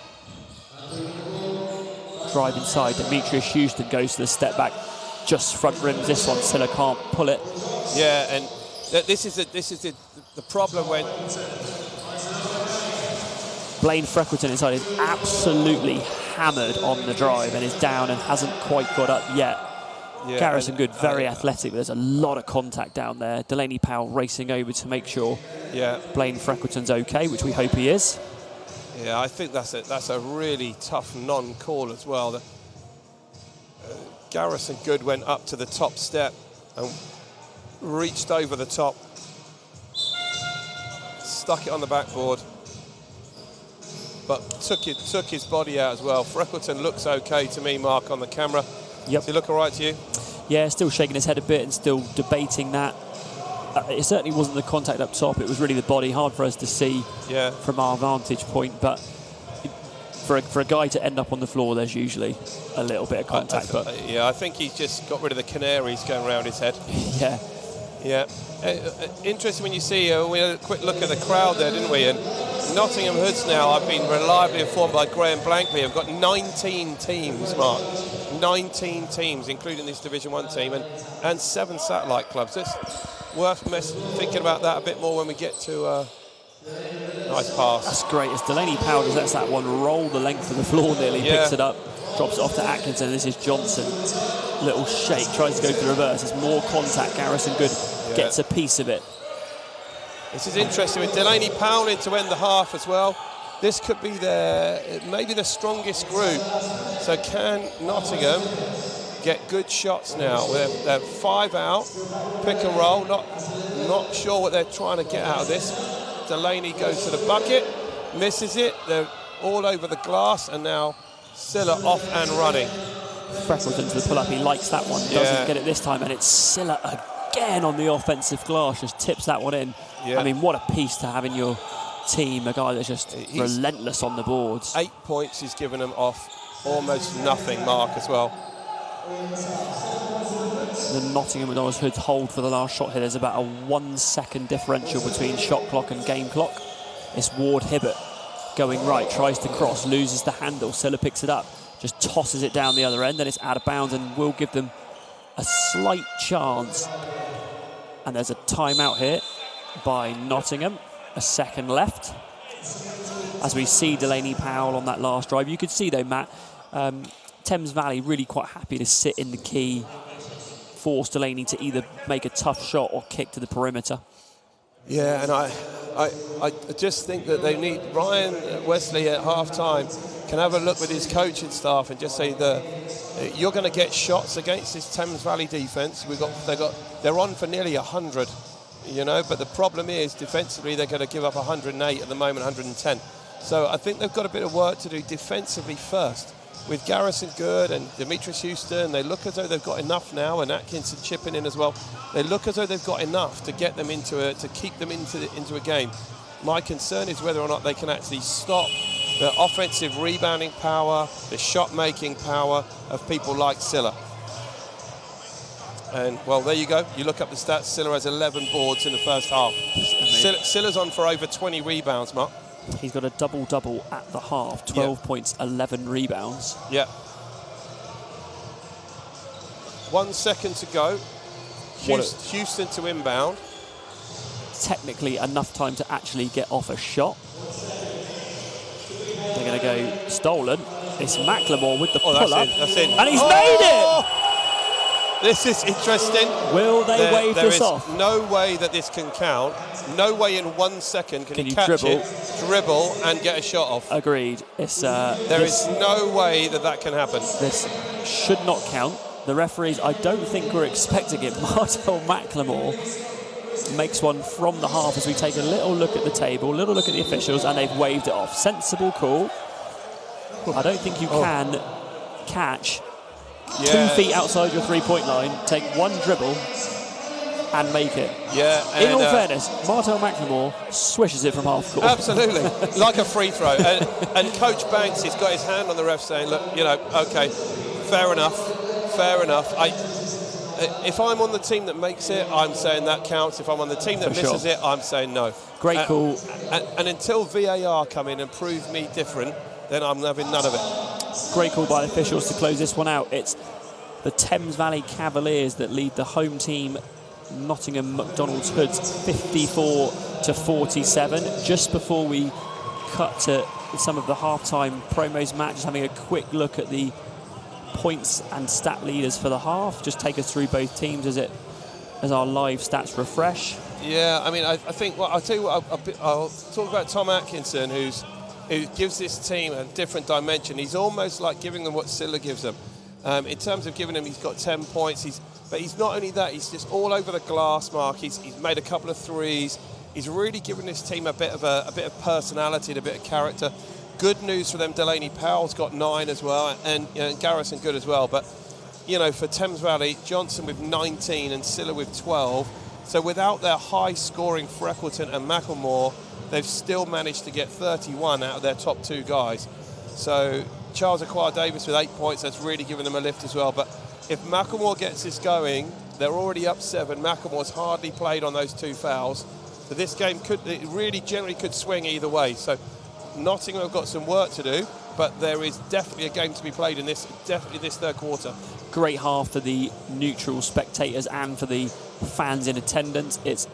Drive inside. Demetrius Houston goes to the step back. Just front rims this one. Siller can't pull it. Yeah, and this is the problem when Blaine Freckleton inside is absolutely hammered on the drive and is down and hasn't quite got up yet. Yeah, Garrison Good, very athletic, but there's a lot of contact down there. Delaney Powell racing over to make sure Blaine Freckleton's okay, which we hope he is. Yeah, I think that's a really tough non-call as well. Garrison Good went up to the top step and reached over the top, stuck it on the backboard, but took his body out as well. Freckleton looks okay to me, Mark, on the camera. Yep. Does he look all right to you? Yeah, still shaking his head a bit and still debating that. It certainly wasn't the contact up top, it was really the body. Hard for us to see from our vantage point, but for a guy to end up on the floor, there's usually a little bit of contact. But yeah, I think he's just got rid of the canaries going around his head. Yeah. Yeah. Interesting when you see, we had a quick look at the crowd there, didn't we? And Nottingham Hoods now, I've been reliably informed by Graham Blankley, have got 19 teams, Mark. 19 teams, including this Division 1 team, and 7 satellite clubs. It's worth thinking about that a bit more when we get to... nice pass. That's great. As Delaney Powell just lets that one roll the length of the floor nearly, picks it up, drops it off to Atkinson. This is Johnson. Little shake, tries to go to the reverse. There's more contact. Garrison Good gets a piece of it. This is interesting with Delaney Powell in to end the half as well. This could be maybe the strongest group. So can Nottingham get good shots now? They're 5 out, pick and roll. Not sure what they're trying to get out of this. Delaney goes to the bucket, misses it. They're all over the glass, and now Silla off and running. Freckleton to the pull-up. He likes that one. Doesn't get it this time, and it's Silla again on the offensive glass. Just tips that one in. Yeah. I mean, what a piece to have in your team. A guy that's just relentless on the boards. 8 points he's given them off almost nothing, Mark, as well. The Nottingham Hoods hold for the last shot here. There's about a 1 second differential between shot clock and game clock. It's Ward Hibbert going right, tries to cross, loses the handle. Silla picks it up, just tosses it down the other end, and it's out of bounds and will give them a slight chance. And there's a timeout here by Nottingham. A second left. As we see Delaney Powell on that last drive. You could see though, Matt, Thames Valley really quite happy to sit in the key, force Delaney to either make a tough shot or kick to the perimeter. Yeah, and I just think that they need Ryan Wesley at half-time can have a look with his coaching staff and just say that you're going to get shots against this Thames Valley defence. They're on for nearly 100, you know, but the problem is defensively they're going to give up 108 at the moment, 110. So I think they've got a bit of work to do defensively first. With Garrison Good and Demetrius Houston, they look as though they've got enough now, and Atkinson chipping in as well. They look as though they've got enough to get them to keep them into a game. My concern is whether or not they can actually stop the offensive rebounding power, the shot-making power of people like Silla. And, well, there you go. You look up the stats. Silla has 11 boards in the first half. Silla's on for over 20 rebounds, Mark. He's got a double-double at the half, 12 points, 11 rebounds. Yeah. 1 second to go. Houston to inbound. Technically enough time to actually get off a shot. They're going to go stolen. It's McLemore with the pull-up. That's in. And he's made it! This is interesting. Will they wave this off? No way that this can count. No way in 1 second can he catch dribble, and get a shot off. Agreed. There is no way that can happen. This should not count. The referees, I don't think we're expecting it. Martel McLemore makes one from the half as we take a little look at the table, a little look at the officials, and they've waved it off. Sensible call. I don't think you can catch 2 feet outside your three-point line, take one dribble and make it. Yeah. In all fairness, Martel McLemore swishes it from half court. Absolutely, like a free throw. And Coach Banks has got his hand on the ref saying, look, you know, okay, fair enough. If I'm on the team that makes it, I'm saying that counts. If I'm on the team that misses it, I'm saying no. Great call. And until VAR come in and prove me different, then I'm having none of it. Great call by the officials to close this one out. It's the Thames Valley Cavaliers that lead the home team, Nottingham McDonald's Hoods, 54-47. Just before we cut to some of the halftime promos, Matt, just having a quick look at the points and stat leaders for the half. Just take us through both teams as our live stats refresh. Yeah, I mean, I think, well, I'll tell you what, I'll talk about Tom Atkinson, who gives this team a different dimension. He's almost like giving them what Silla gives them. In terms of giving him, he's got 10 points. But he's not only that, he's just all over the glass, Mark. He's made a couple of threes. He's really given this team a bit of personality and a bit of character. Good news for them, Delaney Powell's got 9 as well, and Garrison Good as well. But, you know, for Thames Valley, Johnson with 19 and Silla with 12. So without their high-scoring Freckleton and McLemore, they've still managed to get 31 out of their top 2 guys. So Charles Aquila-Davis with 8 points, that's really given them a lift as well. But if Macklemore gets this going, they're already up 7. Macklemore's hardly played on those 2 fouls. So this game generally could swing either way. So Nottingham have got some work to do, but there is definitely a game to be played in this third quarter. Great half for the neutral spectators and for the fans in attendance. It's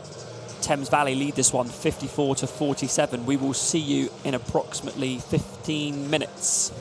Thames Valley lead this one 54-47. We will see you in approximately 15 minutes.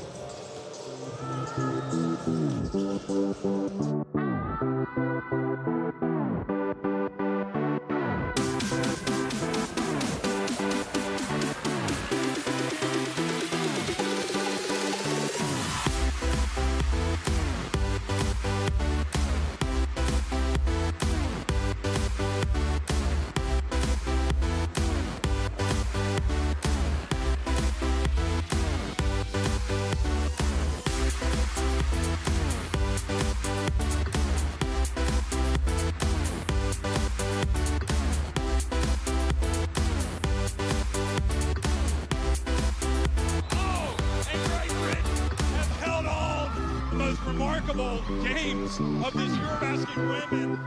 Remarkable games of this Eurobasket women.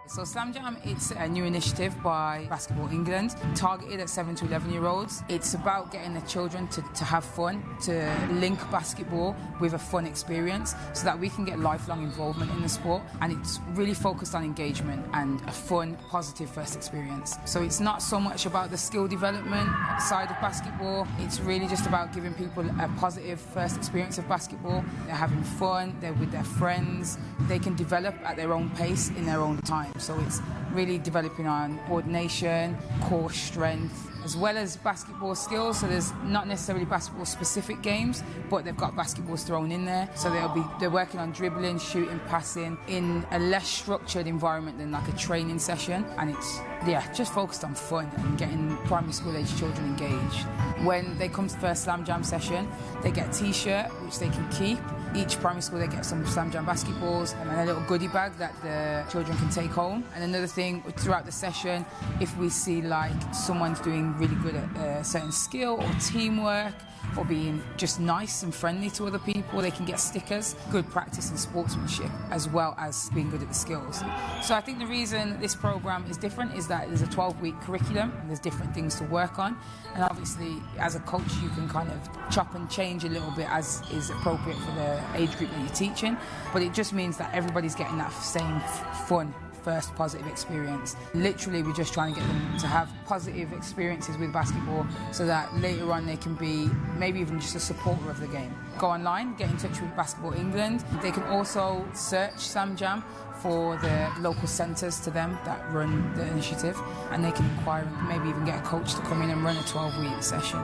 So Slam Jam, it's a new initiative by Basketball England, targeted at 7 to 11-year-olds. It's about getting the children to have fun, to link basketball with a fun experience so that we can get lifelong involvement in the sport. And it's really focused on engagement and a fun, positive first experience. So it's not so much about the skill development side of basketball. It's really just about giving people a positive first experience of basketball. They're having fun, they're with their friends, they can develop at their own pace in their own time. So it's really developing on coordination, core strength, as well as basketball skills. So there's not necessarily basketball specific games, but they've got basketballs thrown in there. So they're working on dribbling, shooting, passing in a less structured environment than like a training session. And it's just focused on fun and getting primary school age children engaged. When they come to the first Slam Jam session, they get a t-shirt which they can keep. Each primary school they get some Slam Jam basketballs and a little goodie bag that the children can take home. And another thing, throughout the session, if we see like someone's doing really good at a certain skill or teamwork or being just nice and friendly to other people, they can get stickers. Good practice and sportsmanship as well as being good at the skills. So I think the reason this program is different is that there's a 12-week curriculum and there's different things to work on. And obviously, as a coach, you can kind of chop and change a little bit as is appropriate for the age group that you're teaching. But it just means that everybody's getting that same fun first positive experience. Literally, we're just trying to get them to have positive experiences with basketball so that later on they can be maybe even just a supporter of the game. Go online, get in touch with Basketball England. They can also search Slam Jam for the local centres to them that run the initiative, and they can inquire and maybe even get a coach to come in and run a 12-week session.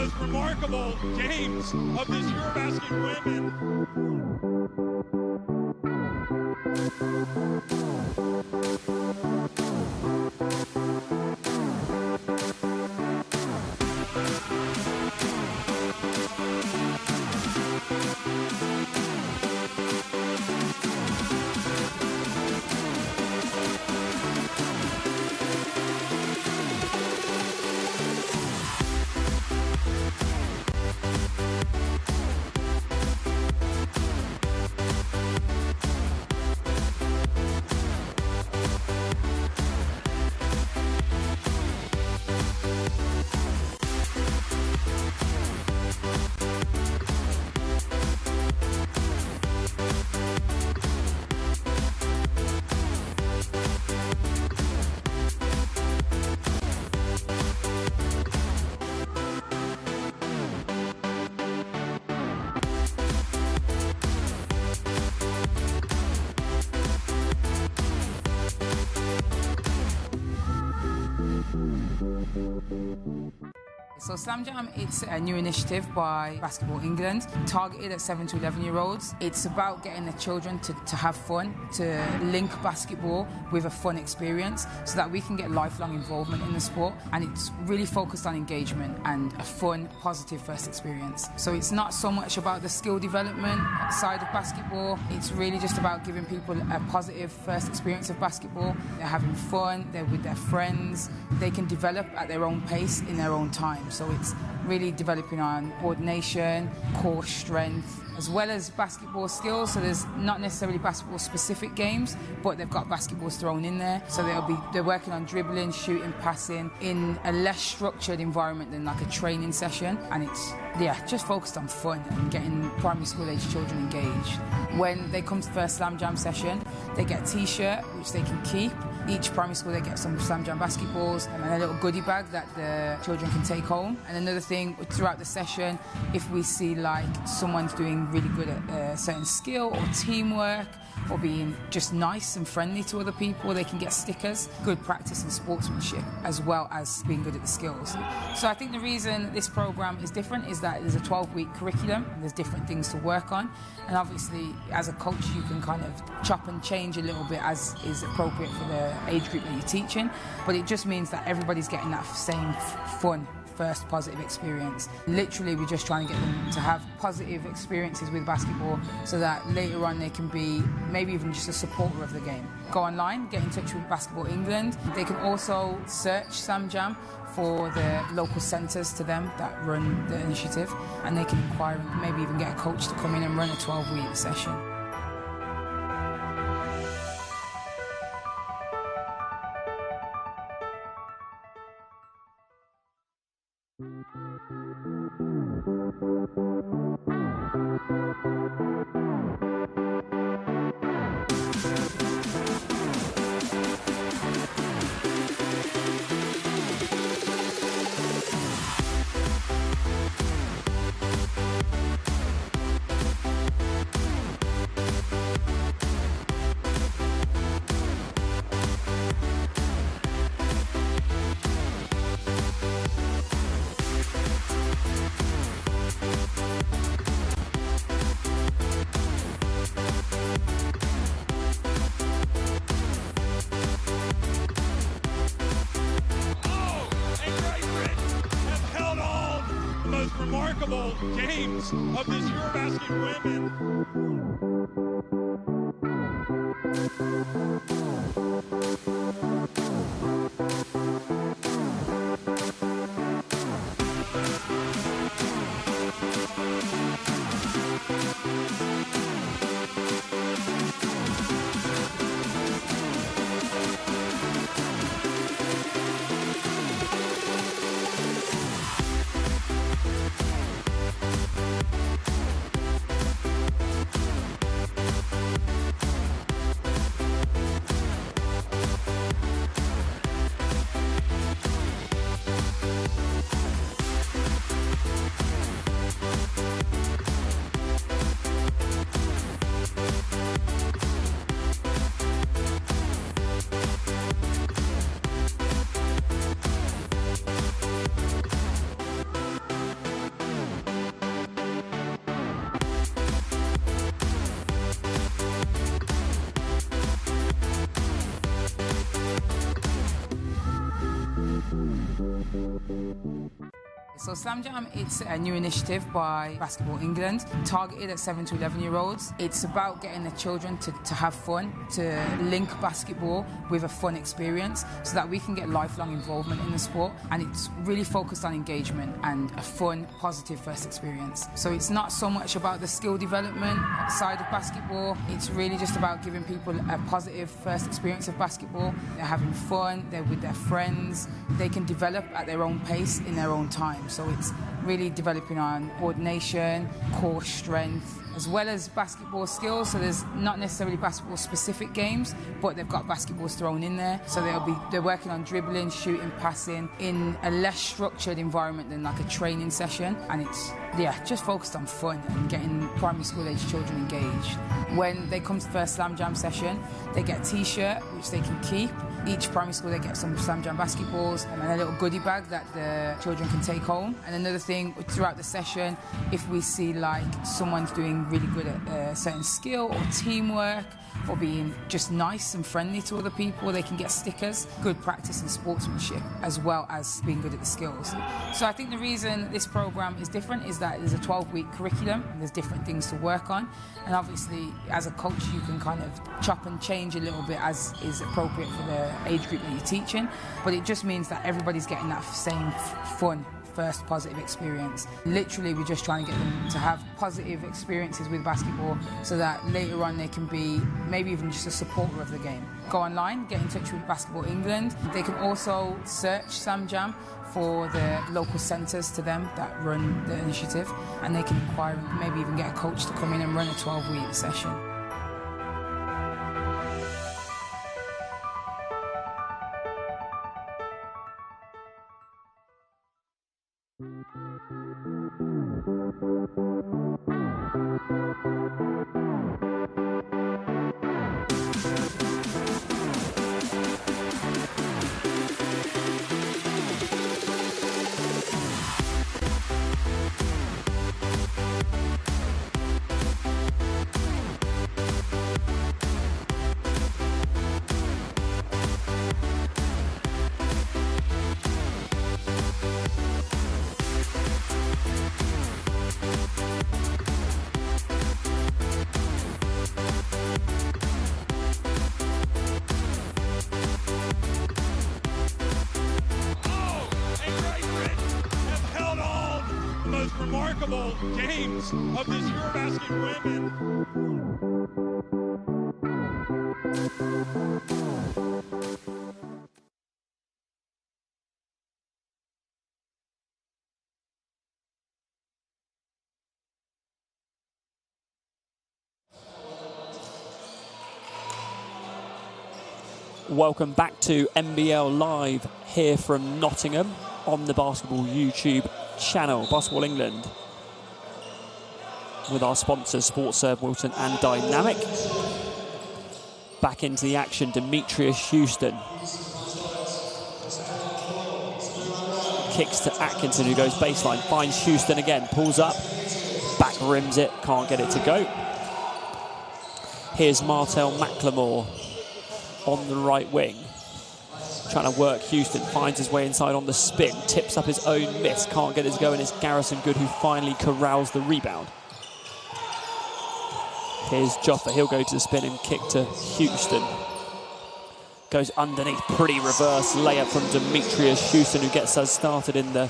most remarkable games of this Eurobasket women. So Slam Jam, it's a new initiative by Basketball England, targeted at 7 to 11-year-olds. It's about getting the children to have fun, to link basketball with a fun experience so that we can get lifelong involvement in the sport. And it's really focused on engagement and a fun, positive first experience. So it's not so much about the skill development side of basketball. It's really just about giving people a positive first experience of basketball. They're having fun, they're with their friends, they can develop at their own pace in their own time. So it's really developing on coordination, core strength, as well as basketball skills. So there's not necessarily basketball specific games, but they've got basketballs thrown in there. So they're working on dribbling, shooting, passing in a less structured environment than like a training session. And it's just focused on fun and getting primary school age children engaged. When they come to the first Slam Jam session, they get a t-shirt which they can keep. Each primary school they get some Slam Jam basketballs and a little goodie bag that the children can take home. And another thing, throughout the session, if we see like someone's doing really good at a certain skill or teamwork or being just nice and friendly to other people, they can get stickers. Good practice in sportsmanship as well as being good at the skills. So I think the reason this program is different is that there's a 12-week curriculum and there's different things to work on. And obviously, as a coach, you can kind of chop and change a little bit as is appropriate for the age group that you're teaching. But it just means that everybody's getting that same fun first positive experience. Literally, we're just trying to get them to have positive experiences with basketball so that later on they can be maybe even just a supporter of the game. Go online, get in touch with Basketball England. They can also search Slam Jam for the local centres to them that run the initiative, and they can inquire and maybe even get a coach to come in and run a 12-week session. Remarkable games of this Eurobasket women. So Slam Jam, it's a new initiative by Basketball England, targeted at 7 to 11-year-olds. It's about getting the children to have fun, to link basketball with a fun experience so that we can get lifelong involvement in the sport. And it's really focused on engagement and a fun, positive first experience. So it's not so much about the skill development side of basketball. It's really just about giving people a positive first experience of basketball. They're having fun, they're with their friends, they can develop at their own pace in their own time. So it's really developing on coordination, core strength, as well as basketball skills. So there's not necessarily basketball specific games, but they've got basketballs thrown in there. So they're working on dribbling, shooting, passing in a less structured environment than like a training session. And it's just focused on fun and getting primary school age children engaged. When they come to the first Slam Jam session, they get a t-shirt which they can keep. Each primary school they get some Slam Jam basketballs and a little goodie bag that the children can take home. And another thing, throughout the session, if we see like someone's doing really good at a certain skill or teamwork or being just nice and friendly to other people, they can get stickers. Good practice in sportsmanship as well as being good at the skills. So I think the reason this programme is different is that there's a 12-week curriculum and there's different things to work on. And obviously, as a coach, you can kind of chop and change a little bit as is appropriate for the age group that you're teaching. But it just means that everybody's getting that same fun first positive experience. Literally, we're just trying to get them to have positive experiences with basketball so that later on they can be maybe even just a supporter of the game. Go online, get in touch with Basketball England. They can also search Slam Jam for the local centres to them that run the initiative, and they can inquire and maybe even get a coach to come in and run a 12-week session. Remarkable games of this Eurobasket women. Welcome back to NBL Live here from Nottingham on the Basketball YouTube channel, Basketball England, with our sponsors SportServe, Wilton and Dynamic. Back into the action, Demetrius Houston. Kicks to Atkinson, who goes baseline, finds Houston again, pulls up, back rims it, can't get it to go. Here's Martel McLemore on the right wing, trying to work Houston, finds his way inside on the spin, tips up his own miss, can't get it to go, and it's Garrison Good who finally corrals the rebound. Here's Joffa, he'll go to the spin and kick to Houston. Goes underneath, pretty reverse layup from Demetrius Houston, who gets us started in the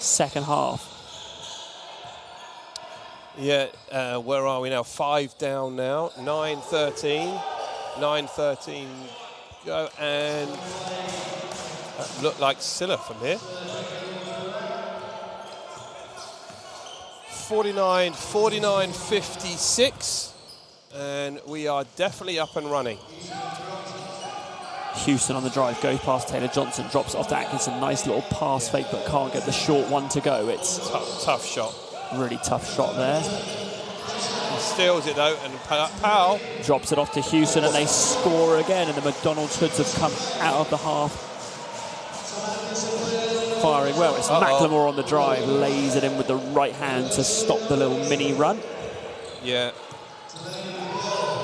second half. Yeah, where are we now? 5 down now, 9-13. 9-13 go, and look like Silla from here. 49-56, and we are definitely up and running. Houston on the drive, goes past Taylor Johnson, drops it off to Atkinson, nice little pass fake, but can't get the short one to go. It's tough shot. Really tough shot there. Steals it though, and Powell drops it off to Houston, and they score again, and the McDonald's Hoods have come out of the half firing well. It's McLemore on the drive, lays it in with the right hand to stop the little mini run. Yeah.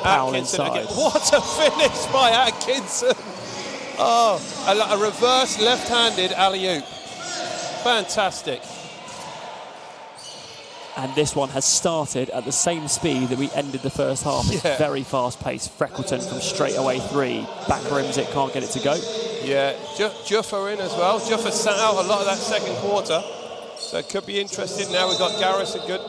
Powell Atkinson inside. Again. What a finish by Atkinson. Oh, a reverse left-handed alley-oop. Fantastic. And this one has started at the same speed that we ended the first half. It's very fast paced. Freckleton from straight away 3. Back rims it, can't get it to go. Yeah, Juffa in as well. Juffa sat out a lot of that second quarter. So it could be interesting. Now we've got Garrison good.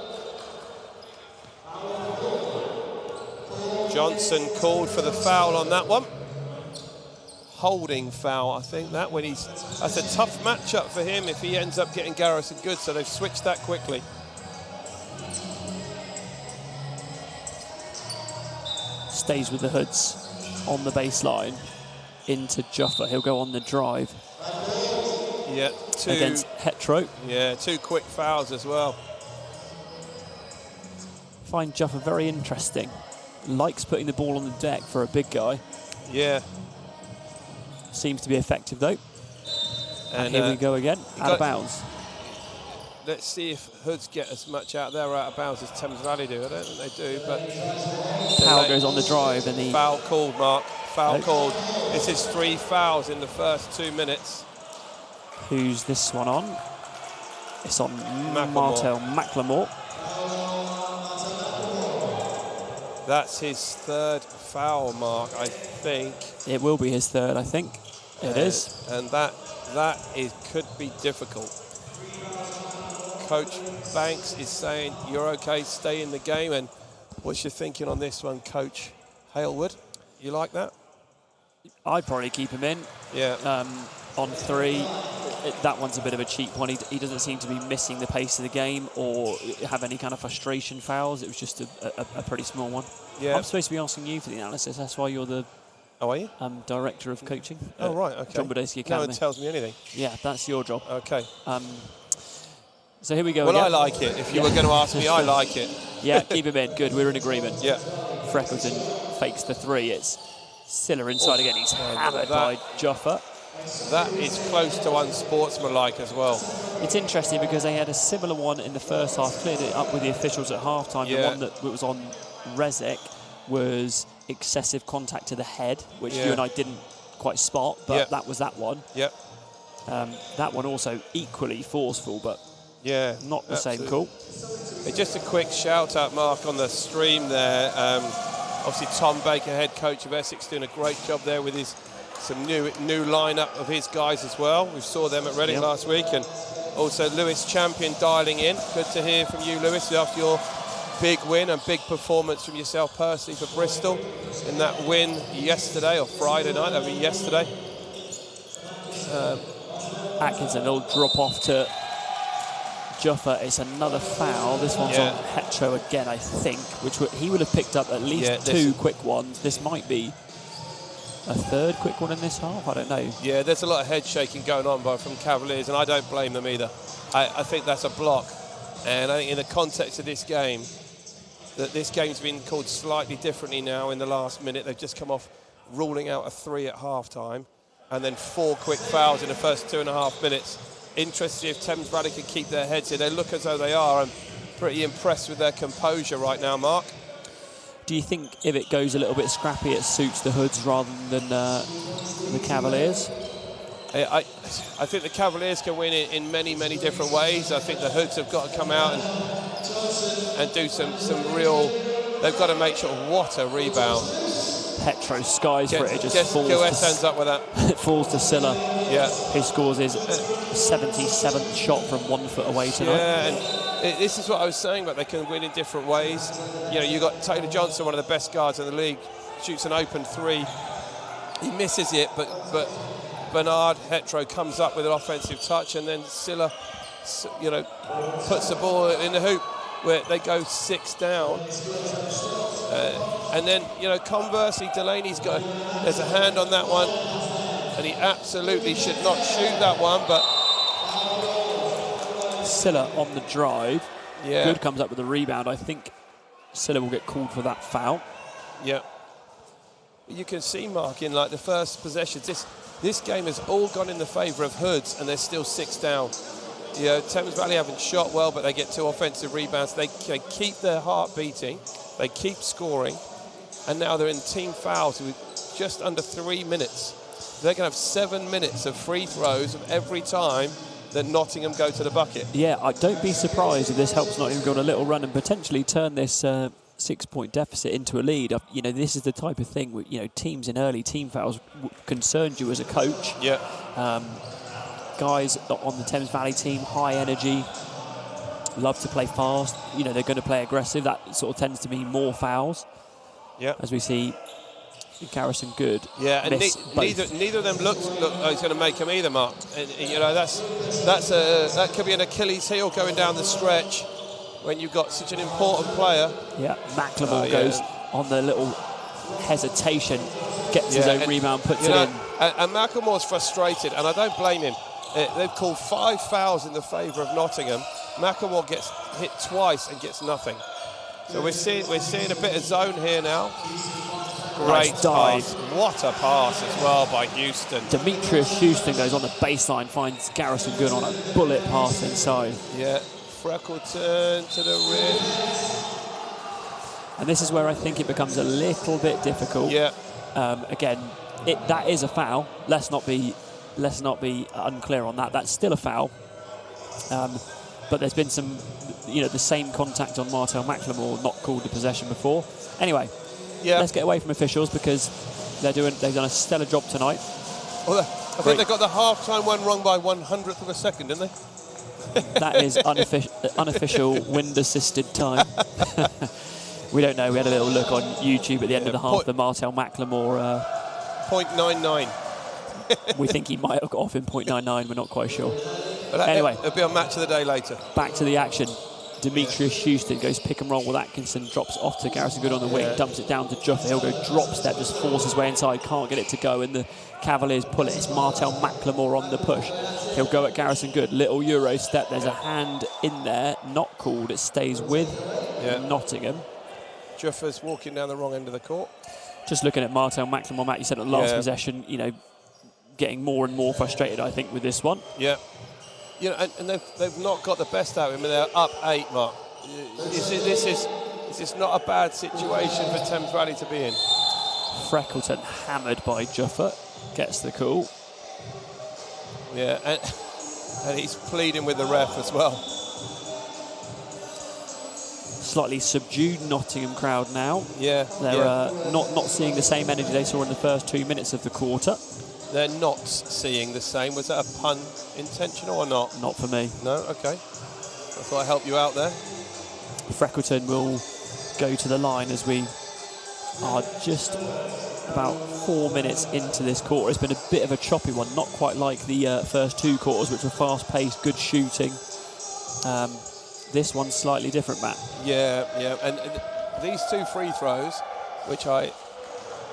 Johnson called for the foul on that one. Holding foul, I think that when that's a tough matchup for him if he ends up getting Garrison good. So they've switched that quickly. Stays with the Hoods on the baseline into Juffa. He'll go on the drive. Yeah, against Hetero. Yeah, 2 quick fouls as well. Find Juffa very interesting. Likes putting the ball on the deck for a big guy. Yeah. Seems to be effective though. And here we go again, out of bounds. Let's see if Hoods get as much out there out of bounds as Thames Valley do. I don't think they do, but... Powell goes on the drive and he... Foul called, Mark. Foul called. This is 3 fouls in the first 2 minutes. Who's this one on? It's on Macklemore. Martel Macklemore. That's his 3rd foul, Mark, I think. It will be his 3rd, I think. It is. And that could be difficult. Coach Banks is saying, you're okay, stay in the game. And what's your thinking on this one, Coach Halewood? You like that? I'd probably keep him in. Yeah. On 3. That one's a bit of a cheap one. He doesn't seem to be missing the pace of the game or have any kind of frustration fouls. It was just a pretty small one. Yeah. I'm supposed to be asking you for the analysis. That's why you're the are you? Director of coaching. Oh, right, okay. John Bodesky Academy. No one tells me anything. Yeah, that's your job. Okay. So here we go Well, again. I like it. If you were going to ask me, I like it. Yeah, keep him in. Good, we're in agreement. Yeah. Freckleton fakes the 3. It's Silla inside again. He's hammered by Juffa. That is close to unsportsmanlike as well. It's interesting because they had a similar one in the first half, cleared it up with the officials at half-time. Yeah. The one that was on Rezek was excessive contact to the head, which you and I didn't quite spot, but that was that one. Yep. That one also equally forceful, but not the same call. Just a quick shout-out, Mark, on the stream there. Obviously, Tom Baker, head coach of Essex, doing a great job there with some new lineup of his guys as well. We saw them at Reading last week, and also Lewis Champion dialing in. Good to hear from you, Lewis, after your big win and big performance from yourself personally for Bristol in that win yesterday, or Friday night, that would be yesterday. Atkinson, they'll drop off to Juffa. It's another foul. This one's on Hetero again, I think, which he would have picked up at least 2 quick ones. This might be a 3rd quick one in this half, I don't know. Yeah, there's a lot of head shaking going on from Cavaliers, and I don't blame them either. I think that's a block, and I think in the context of this game, that this game's been called slightly differently now in the last minute. They've just come off ruling out a 3 at half-time, and then 4 quick fouls in the first 2.5 minutes. Interested if Thames Valley can keep their heads in. They look as though they are. I'm pretty impressed with their composure right now, Mark. Do you think if it goes a little bit scrappy, it suits the Hoods rather than the Cavaliers? I think the Cavaliers can win it in many, many different ways. I think the Hoods have got to come out and do some real... They've got to make sure... What a rebound. Hetero skies for it. It just falls. ends up with that. It falls to Silla. Yeah. Who scores his 77th shot from 1 foot away tonight. Yeah, and this is what I was saying, but they can win in different ways. You know, you got Taylor Johnson, one of the best guards in the league, shoots an open 3. He misses it, but Bernard Hetero comes up with an offensive touch, and then Silla, you know, puts the ball in the hoop where they go 6 down. And then, you know, conversely, Delaney's there's a hand on that one, and he absolutely should not shoot that one, but... Silla on the drive. Yeah. Good comes up with a rebound. I think Silla will get called for that foul. Yeah. You can see, Mark, in like the first possessions, this game has all gone in the favour of Hoods, and they're still 6 down. You know, Thames Valley haven't shot well, but they get 2 offensive rebounds. They keep their heart beating. They keep scoring. And now they're in team fouls with just under 3 minutes. They're going to have 7 minutes of free throws of every time that Nottingham go to the bucket. Yeah, don't be surprised if this helps Nottingham go on a little run and potentially turn this 6-point deficit into a lead. You know, this is the type of thing, you know, teams in early team fouls concerned you as a coach. Yeah. Guys on the Thames Valley team, high energy, love to play fast. You know, they're going to play aggressive. That sort of tends to mean more fouls. Yeah. As we see Garrison Good. Yeah, and neither of them look like it's going to make them either, Mark. And, you know, that could be an Achilles heel going down the stretch when you've got such an important player. Yeah, McLemore goes on the little hesitation, gets his own rebound, puts it in. And McLemore's frustrated, and I don't blame him. They've called 5 fouls in the favour of Nottingham. McLemore gets hit twice and gets nothing. So we're seeing a bit of zone here now. Great pass. What a pass as well by Houston. Demetrius Houston goes on the baseline, finds Garrison Good on a bullet pass inside. Yeah, Freckleton to the rim. And this is where I think it becomes a little bit difficult. Yeah. Again, that is a foul. Let's not be unclear on that. That's still a foul. But there's been some, you know, the same contact on Martel McLemore, not called the possession before. Anyway, let's get away from officials because they've done a stellar job tonight. Well, I think they got the half-time one wrong by 100th of a second, didn't they? That is unofficial wind-assisted time. We don't know. We had a little look on YouTube at the end of the half. The Martel McLemore 0.99. We think he might have got off in 0.99. We're not quite sure. But anyway, it'll be on match of the day later. Back to the action. Demetrius Houston goes pick and roll with Atkinson, drops off to Garrison Good on the wing, dumps it down to Juffa. He'll go drop step, just force his way inside, can't get it to go, and the Cavaliers pull it. It's Martel McLemore on the push. He'll go at Garrison Good, little Euro step. There's a hand in there, not called. It stays with Nottingham. Juffa's walking down the wrong end of the court. Just looking at Martel McLemore, Matt, you said at last possession, you know, getting more and more frustrated, I think, with this one. Yeah. You know, and they've not got the best out of him, and they're up 8, Mark. This is not a bad situation for Thames Valley to be in. Freckleton hammered by Juffa, gets the call. Yeah, and he's pleading with the ref as well. Slightly subdued Nottingham crowd now. Yeah. They're not seeing the same energy they saw in the first 2 minutes of the quarter. They're not seeing the same. Was that a pun intentional or not? Not for me. No? Okay. I thought I'd help you out there. Freckleton will go to the line as we are just about 4 minutes into this quarter. It's been a bit of a choppy one, not quite like the first 2 quarters, which were fast-paced, good shooting. This one's slightly different, Matt. Yeah. And these 2 free throws, which I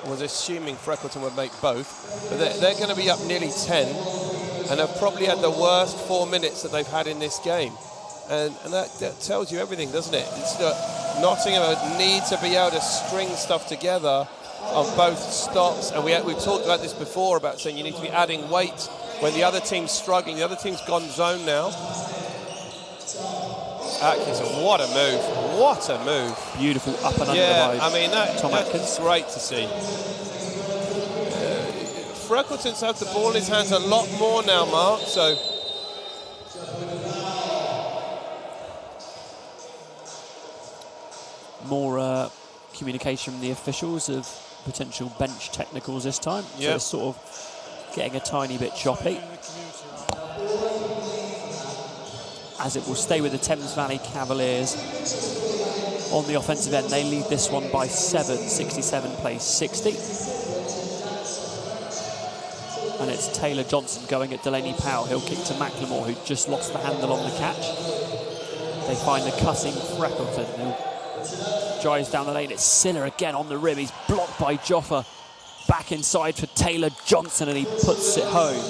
was assuming Freckleton would make both, but they're going to be up nearly 10 and have probably had the worst 4 minutes that they've had in this game. And that tells you everything, doesn't it? It's Nottingham need to be able to string stuff together on both stops. And we've talked about this before, about saying you need to be adding weight when the other team's struggling. The other team's gone zone now. Atkinson, what a move. What a move. Beautiful up and under by Tom Atkins. That's great to see. Freckleton's had the ball in his hands a lot more now, Mark, so... More communication from the officials of potential bench technicals this time. So it's sort of getting a tiny bit choppy. As it will stay with the Thames Valley Cavaliers on the offensive end. They lead this one by 7, 67 plays 60. And it's Taylor Johnson going at Delaney Powell. He'll kick to McLemore, who just lost the handle on the catch. They find the cutting Freckleton, who drives down the lane. It's Siller again on the rim. He's blocked by Joffa. Back inside for Taylor Johnson, and he puts it home.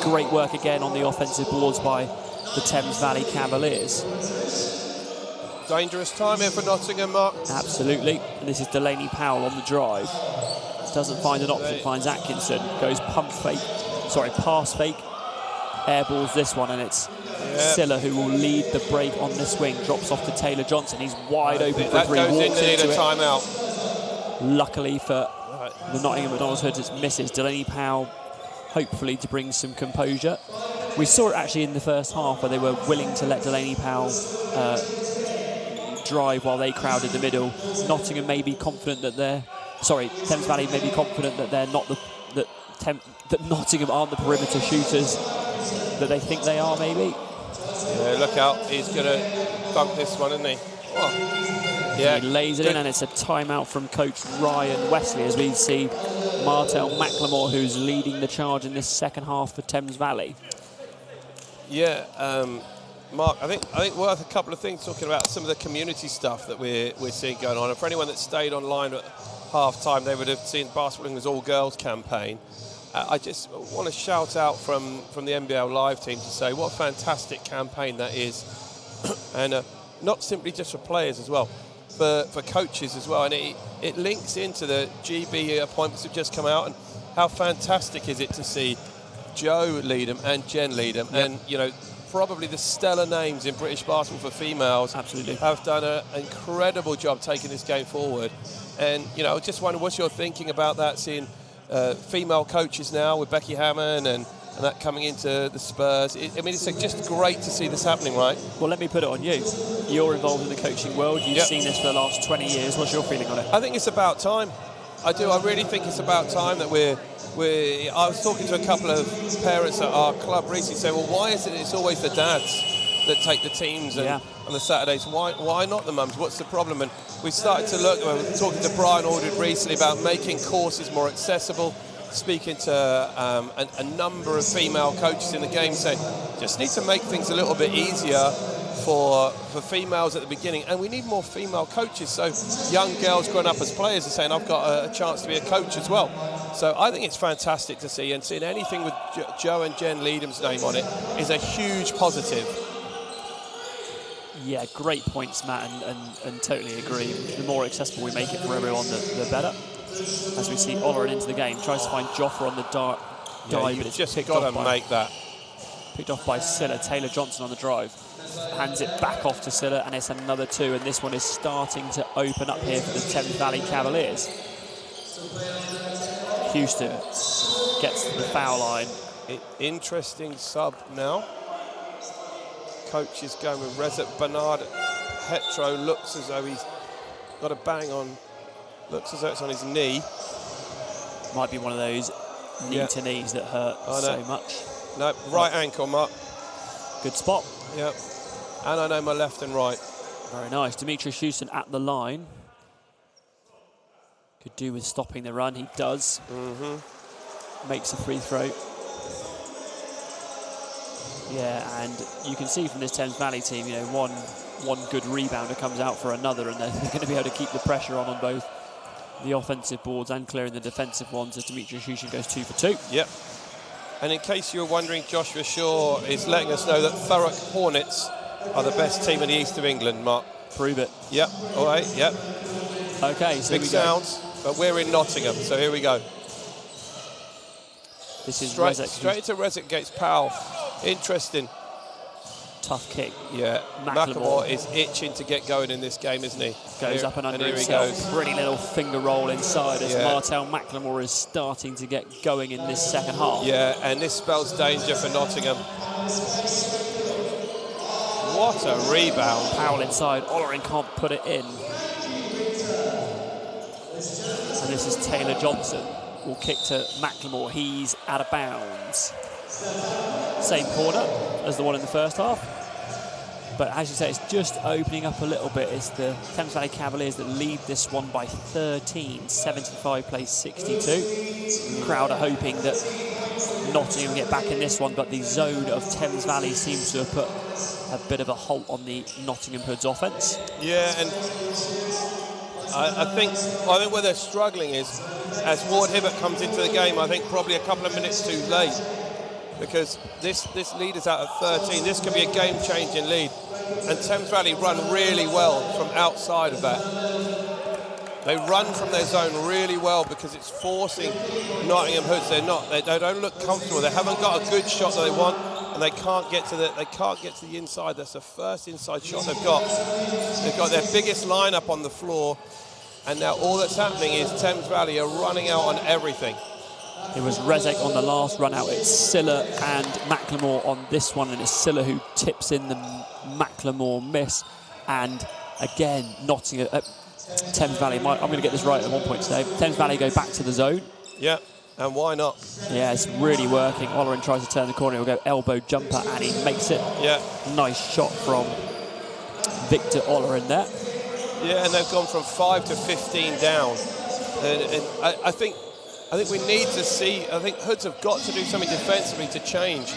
Great work again on the offensive boards by the Thames Valley Cavaliers. Dangerous time here for Nottingham, Mark. Absolutely. And this is Delaney Powell on the drive. Doesn't find an option, finds Atkinson. Goes pass fake. Airballs this one, and it's Siller who will lead the break on this wing. Drops off to Taylor Johnson. He's wide open for three. That goes in to need a timeout. Luckily for the Nottingham Hoods, it misses. Delaney Powell hopefully to bring some composure. We saw it actually in the first half where they were willing to let Delaney Powell drive while they crowded the middle. Nottingham may be confident that Thames Valley may be confident that they're not that Nottingham aren't the perimeter shooters that they think they are, maybe. Yeah, look out, he's going to dunk this one, isn't he? Oh. Yeah, he lays it in, and it's a timeout from coach Ryan Wesley as we see Martel McLemore, who's leading the charge in this second half for Thames Valley. Yeah, Mark, I think worth a couple of things talking about some of the community stuff that we're seeing going on. And for anyone that stayed online at half-time, they would have seen Basketball England's all-girls campaign. I just want to shout out from the NBL Live team to say what a fantastic campaign that is. And not simply just for players as well, for coaches as well. And it links into the GB appointments that have just come out. And how fantastic is it to see Joe lead them and Jen lead them. Yep. And, you know, probably the stellar names in British basketball for females. Absolutely. Have done an incredible job taking this game forward. And, you know, just wonder what you're thinking about that, seeing female coaches now with Becky Hammond and that coming into the Spurs. I mean, it's just great to see this happening, right? Well, let me put it on you. You're involved in the coaching world. You've seen this for the last 20 years. What's your feeling on it? I think it's about time. I do. I really think it's about time that I was talking to a couple of parents at our club recently saying, well, why is it it's always the dads that take the teams and on the Saturdays? Why not the mums? What's the problem? And we started to look, we were talking to Brian Aldred recently about making courses more accessible, speaking to a number of female coaches in the game saying, just need to make things a little bit easier for females at the beginning, and we need more female coaches. So young girls growing up as players are saying, I've got a chance to be a coach as well. So I think it's fantastic to see, and seeing anything with Joe and Jen Leadham's name on it is a huge positive. Yeah, great points, Matt, and totally agree. The more accessible we make it for everyone, the better. As we see Olerin into the game, tries to find Joffer on the dive, but it's just picked got off to make that. Picked off by Silla. Taylor Johnson on the drive. Hands it back off to Silla, and it's another two, and this one is starting to open up here for the Thames Valley Cavaliers. Houston gets to the foul line. Interesting sub now. Coach is going with Rezat Bernard. Hetro looks as though he's got a bang on, looks as though it's on his knee. Might be one of those knee-to knees that hurt so much. No, right ankle, Mark. Good spot. Yep. And I know my left and right. Very nice. Demetrius Houston at the line. Could do with stopping the run. He does. Makes a free throw. Yeah, and you can see from this Thames Valley team, you know, one good rebounder comes out for another, and they're going to be able to keep the pressure on both the offensive boards and clearing the defensive ones as Demetrius Houston goes 2 for 2. Yep. And in case you were wondering, Joshua Shaw is letting us know that Thurrock Hornets are the best team in the east of England, Mark. Prove it. Yep, all right, yep. Okay, so big sounds, but we're in Nottingham, so here we go. This is straight to Rezek Gates Powell. Interesting. Tough kick. Yeah, McLemore is itching to get going in this game, isn't he? Goes up and under himself. Pretty little finger roll inside as Martel McLemore is starting to get going in this second half. Yeah, and this spells danger for Nottingham. What a rebound. Powell inside. Olerin can't put it in. And this is Taylor Johnson. Will kick to McLemore. He's out of bounds. Same corner as the one in the first half. But as you say, it's just opening up a little bit. It's the Thames Valley Cavaliers that lead this one by 13. 75 plays 62. Crowd are hoping that Nottingham get back in this one, but the zone of Thames Valley seems to have put a bit of a halt on the Nottingham Hoods offence. Yeah, and I think where they're struggling is, as Ward Hibbert comes into the game, I think probably a couple of minutes too late, because this lead is out of 13. This could be a game-changing lead. And Thames Valley run really well from outside of that. They run from their zone really well because it's forcing Nottingham Hoods. They don't look comfortable. They haven't got a good shot that they want, and they can't get to the inside. That's the first inside shot they've got. They've got their biggest lineup on the floor, and now all that's happening is Thames Valley are running out on everything. It was Rezek on the last run out. It's Silla and Macklemore on this one, and it's Silla who tips in the Macklemore miss. And again, Nottingham, Thames Valley, I'm going to get this right at one point today. Thames Valley go back to the zone. Yeah, and why not? Yeah, it's really working. Ollerin tries to turn the corner. He'll go elbow jumper, and he makes it. Yeah. Nice shot from Victor Ollerin there. Yeah, and they've gone from 5 to 15 down. And I think we need to see, I think Hoods have got to do something defensively to change.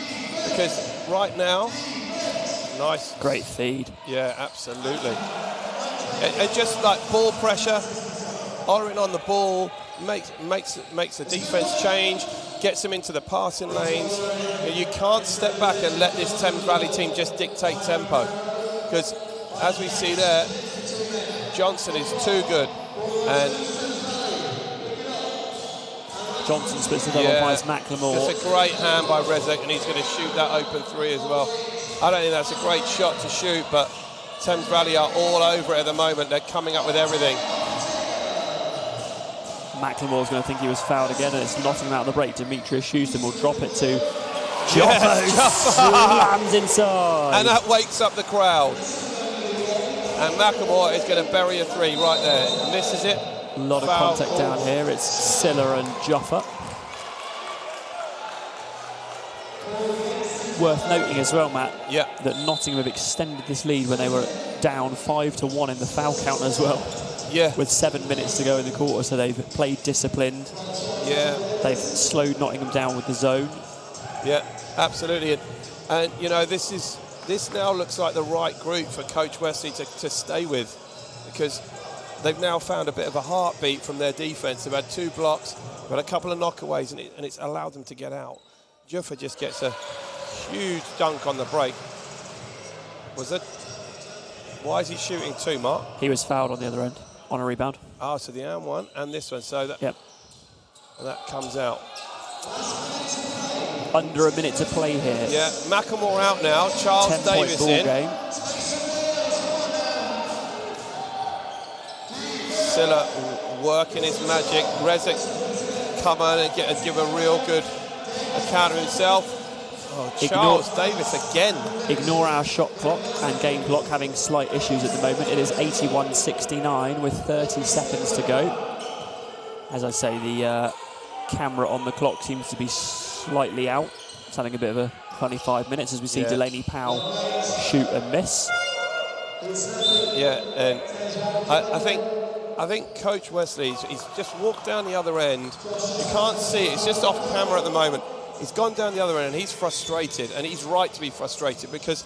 Because right now, nice. Great feed. Yeah, absolutely. And just like ball pressure, Ollerin on the ball, makes the defence change, gets them into the passing lanes. You can't step back and let this Thames Valley team just dictate tempo. Because as we see there, Johnson is too good. And Johnson splits the double, finds Macklemore. Just a great hand by Rezek, and he's going to shoot that open three as well. I don't think that's a great shot to shoot, but Thames Valley are all over it at the moment. They're coming up with everything. Macklemore's going to think he was fouled again, and it's Nottingham out of the break. Demetrius Houston will drop it to Joffa, slams inside. And that wakes up the crowd. And Macklemore is going to bury a three right there. And this is it. A lot of contact down here. It's Silla and Joffa. Worth noting as well, Matt, that Nottingham have extended this lead when they were down 5-1 in the foul count as well. Yeah. With 7 minutes to go in the quarter, so they've played disciplined. Yeah. They've slowed Nottingham down with the zone. Yeah, absolutely. And you know, this now looks like the right group for Coach Wesley to stay with, because they've now found a bit of a heartbeat from their defence. They've had 2 blocks, but a couple of knockaways, and it's allowed them to get out. Juffa just gets a huge dunk on the break. Why is he shooting 2, Mark? He was fouled on the other end, on a rebound. Oh, so the and one and this one, so that, and that comes out. Under a minute to play here. Yeah, Macklemore out now, Charles Davis ball in. Game. Silla working his magic. Rezek come on and give a real good account of himself. Oh, Charles Davis again. Ignore our shot clock and game clock having slight issues at the moment. It is 81-69 with 30 seconds to go. As I say, the camera on the clock seems to be slightly out. It's having a bit of a funny 5 minutes as we see Delaney Powell shoot and miss. Yeah, and I think Coach Wesley, he's just walked down the other end. You can't see it, it's just off camera at the moment. He's gone down the other end and he's frustrated, and he's right to be frustrated, because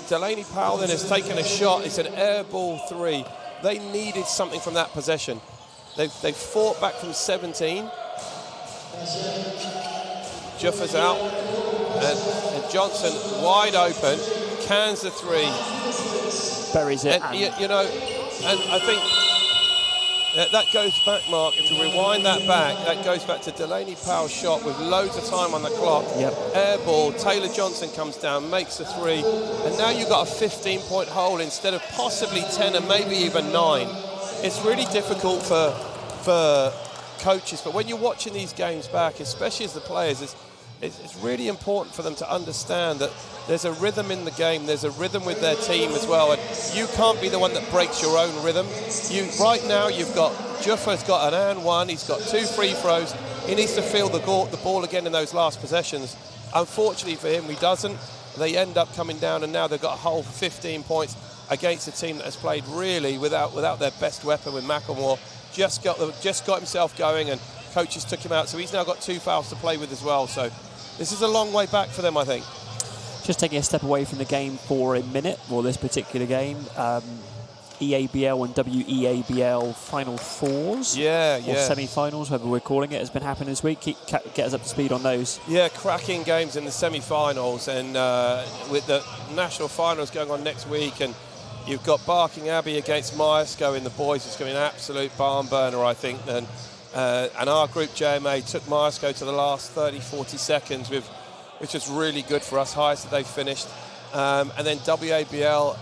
Delaney Powell then has taken a shot. It's an air ball 3. They needed something from that possession. They've fought back from 17. Juffa's out, and Johnson wide open, cans the 3. Buries it. And you know, and I think that goes back, Mark, if you rewind that back, that goes back to Delaney Powell's shot with loads of time on the clock. Air ball, Taylor Johnson comes down, makes a 3, and now you've got a 15-point hole instead of possibly 10 and maybe even 9. It's really difficult for coaches, but when you're watching these games back, especially as the players, it's really important for them to understand that there's a rhythm in the game, there's a rhythm with their team as well, and you can't be the one that breaks your own rhythm. Right now, you've got, Juffa's got an and 1, he's got 2 free throws, he needs to feel the ball again in those last possessions. Unfortunately for him, he doesn't. They end up coming down, and now they've got a whole 15 points against a team that has played really without their best weapon with Macklemore. Just got himself going, and coaches took him out, so he's now got 2 fouls to play with as well. So this is a long way back for them, I think. Just taking a step away from the game for a minute, or this particular game, EABL and WEABL Final Fours, or semi-finals, whatever we're calling it, has been happening this week. Get us up to speed on those. Yeah, cracking games in the semi-finals, and with the national finals going on next week, and you've got Barking Abbey against Myerscough in the boys. It's going to be an absolute barn burner, I think. And our group, JMA, took Myerscough to the last 30-40 seconds, which is really good for us, highest that they've finished. And then WABL,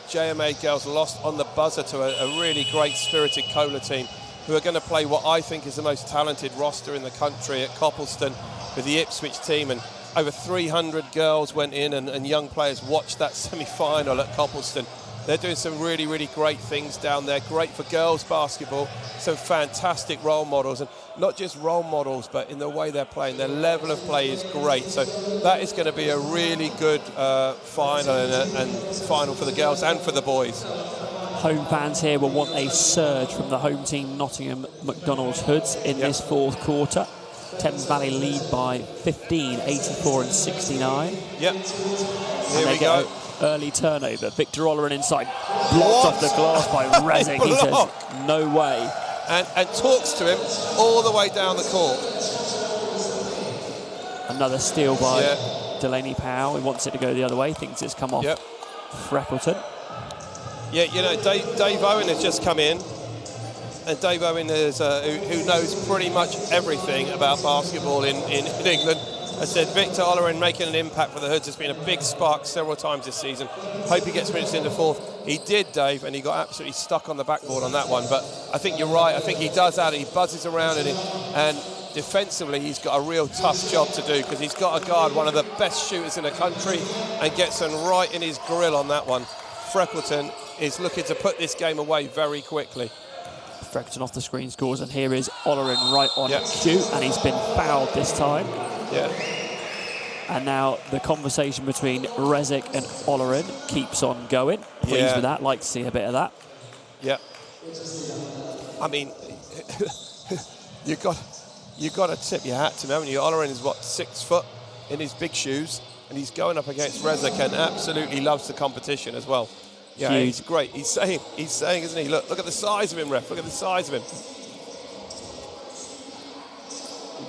JMA girls lost on the buzzer to a really great spirited Cola team. who are going to play what I think is the most talented roster in the country at Coppleston with the Ipswich team, and over 300 girls went in and young players watched that semi-final at Coppleston. They're doing some really, really great things down there. Great for girls basketball. Some fantastic role models, and not just role models, but in the way they're playing. Their level of play is great. So that is going to be a really good final and final for the girls and for the boys. Home fans here will want a surge from the home team, Nottingham Hoods, in this fourth quarter. Thames Valley lead by 15, 84 and 69. Yep. Here we go. Early turnover. Victor Ollerin inside, blocked off the glass by Rezik. He says, no way. And talks to him all the way down the court. Another steal by Delaney Powell. He wants it to go the other way, thinks it's come off Freckleton. Yeah, you know, Dave Owen has just come in. And Dave Owen is who knows pretty much everything about basketball in England. I said Victor Ollerin making an impact for the Hoods has been a big spark several times this season. Hope he gets minutes in the fourth. He did, Dave, and he got absolutely stuck on the backboard on that one. But I think you're right. I think he does that. He buzzes around and defensively he's got a real tough job to do, because he's got to guard one of the best shooters in the country and gets them right in his grill on that one. Freckleton is looking to put this game away very quickly. Freckleton off the screen scores, and here is Ollerin right on cue, and he's been fouled this time. Yeah. And now the conversation between Rezik and Ollerin keeps on going. Pleased with that, like to see a bit of that. Yeah. I mean, you've got to tip your hat to him, haven't you? Ollerin is, what, 6 foot in his big shoes, and he's going up against Rezik and absolutely loves the competition as well. Yeah, he's great. He's saying, isn't he? Look at the size of him, ref. Look at the size of him.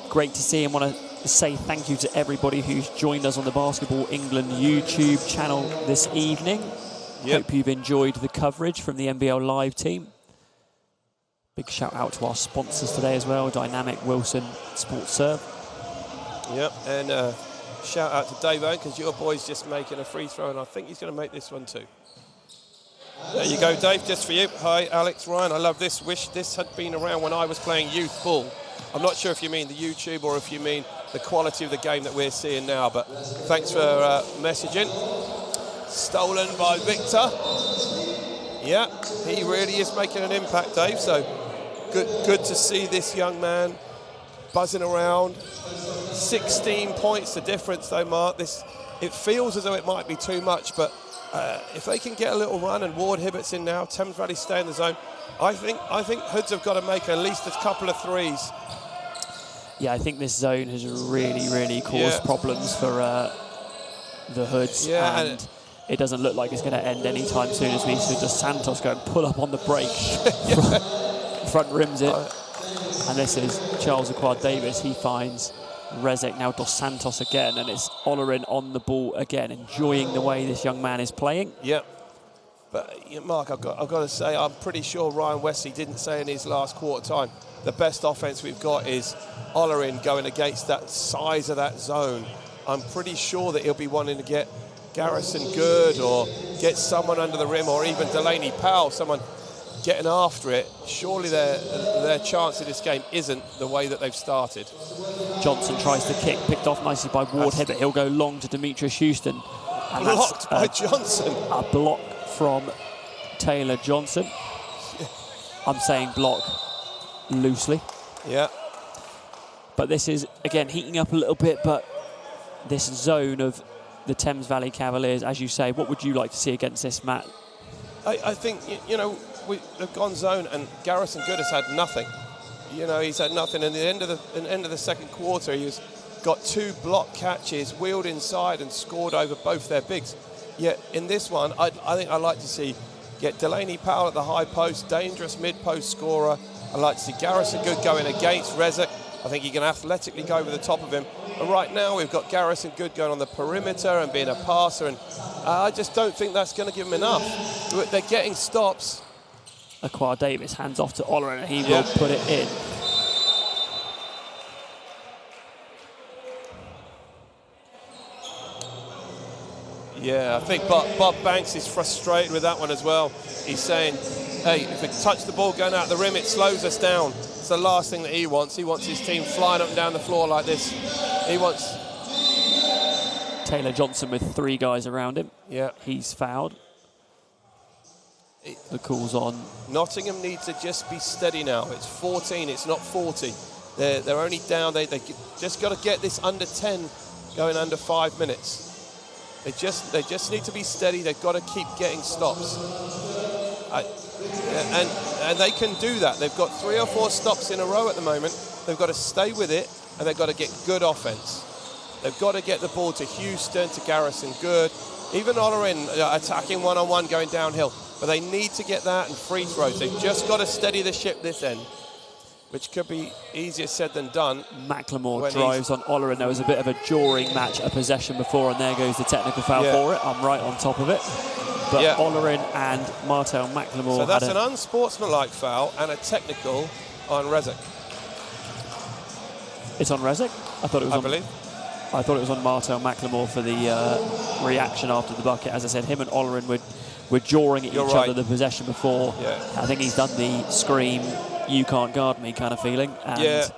Great to see him. Want to say thank you to everybody who's joined us on the Basketball England YouTube channel this evening. Hope you've enjoyed the coverage from the NBL Live team. Big shout out to our sponsors today as well, Dynamic, Wilson, Sports Serve. Yep, and shout out to Dave Owen, because your boy's just making a free throw, and I think he's going to make this one too. There you go, Dave, just for you. Hi, Alex, Ryan, I love this. Wish this had been around when I was playing youth ball. I'm not sure if you mean the YouTube or if you mean the quality of the game that we're seeing now, but thanks for messaging. Stolen by Victor. Yeah, he really is making an impact, Dave, so good to see this young man buzzing around. 16 points the difference, though, Mark. It feels as though it might be too much, but if they can get a little run and Ward Hibbert's in now, Thames Valley stay in the zone, I think Hoods have got to make at least a couple of threes. Yeah, I think this zone has really, really caused problems for the Hoods, and it doesn't look like it's going to end anytime soon, as we see Dos Santos go and pull up on the break. Front rims it, and this is Charles Aquard-Davis. He finds Rezik, now Dos Santos again, and it's Ollerin on the ball again, enjoying the way this young man is playing. Yeah, but Mark, I've got to say, I'm pretty sure Ryan Wesley didn't say in his last quarter time, the best offense we've got is Ollerin going against that size of that zone. I'm pretty sure that he'll be wanting to get Garrison Good or get someone under the rim, or even Delaney Powell, someone getting after it. Surely their chance in this game isn't the way that they've started. Johnson tries to kick, picked off nicely by Ward Hibbert. He'll go long to Demetrius Houston. And blocked by Johnson. A block from Taylor Johnson. I'm saying block loosely. Yeah. But this is, again, heating up a little bit, but this zone of the Thames Valley Cavaliers, as you say, what would you like to see against this, Matt? I think, we've gone zone, and Garrison Good has had nothing. He's had nothing. And at the end of the second quarter, he's got 2 block catches, wheeled inside and scored over both their bigs. Yet in this one, I think I'd like to get Delaney Powell at the high post, dangerous mid-post scorer. I'd like to see Garrison Good going against Rezik. I think he can athletically go over the top of him. But right now, we've got Garrison Good going on the perimeter and being a passer, and I just don't think that's going to give him enough. They're getting stops. Aquard-Davis hands off to Ollerin, and he will put it in. Yeah, I think Bob Banks is frustrated with that one as well. He's saying, hey, if we touch the ball going out the rim, it slows us down. It's the last thing that he wants. He wants his team flying up and down the floor like this. He wants... Taylor Johnson with 3 guys around him. Yeah. He's fouled. The call's on. Nottingham needs to just be steady now. It's 14, it's not 40. They're only down. They just got to get this under 10 going under 5 minutes. They just need to be steady. They've got to keep getting stops. And they can do that. They've got 3 or 4 stops in a row at the moment. They've got to stay with it, and they've got to get good offense. They've got to get the ball to Houston, to Garrison Good. Even Olerin attacking one-on-one going downhill. But they need to get that and free throws. They've just got to steady the ship this end, which could be easier said than done. Macklemore drives on Olerin. There was a bit of a jawing match, a possession before, and there goes the technical foul for it. I'm right on top of it. But Olerin and Martel Macklemore. So that's an unsportsmanlike foul and a technical on Rezek. It's on Rezek? I thought it was I believe. I thought it was on Martel Macklemore for the reaction after the bucket. As I said, him and Olerin were jawing at each other the possession before. Yeah. I think he's done the scream, "You can't guard me" kind of feeling. And you're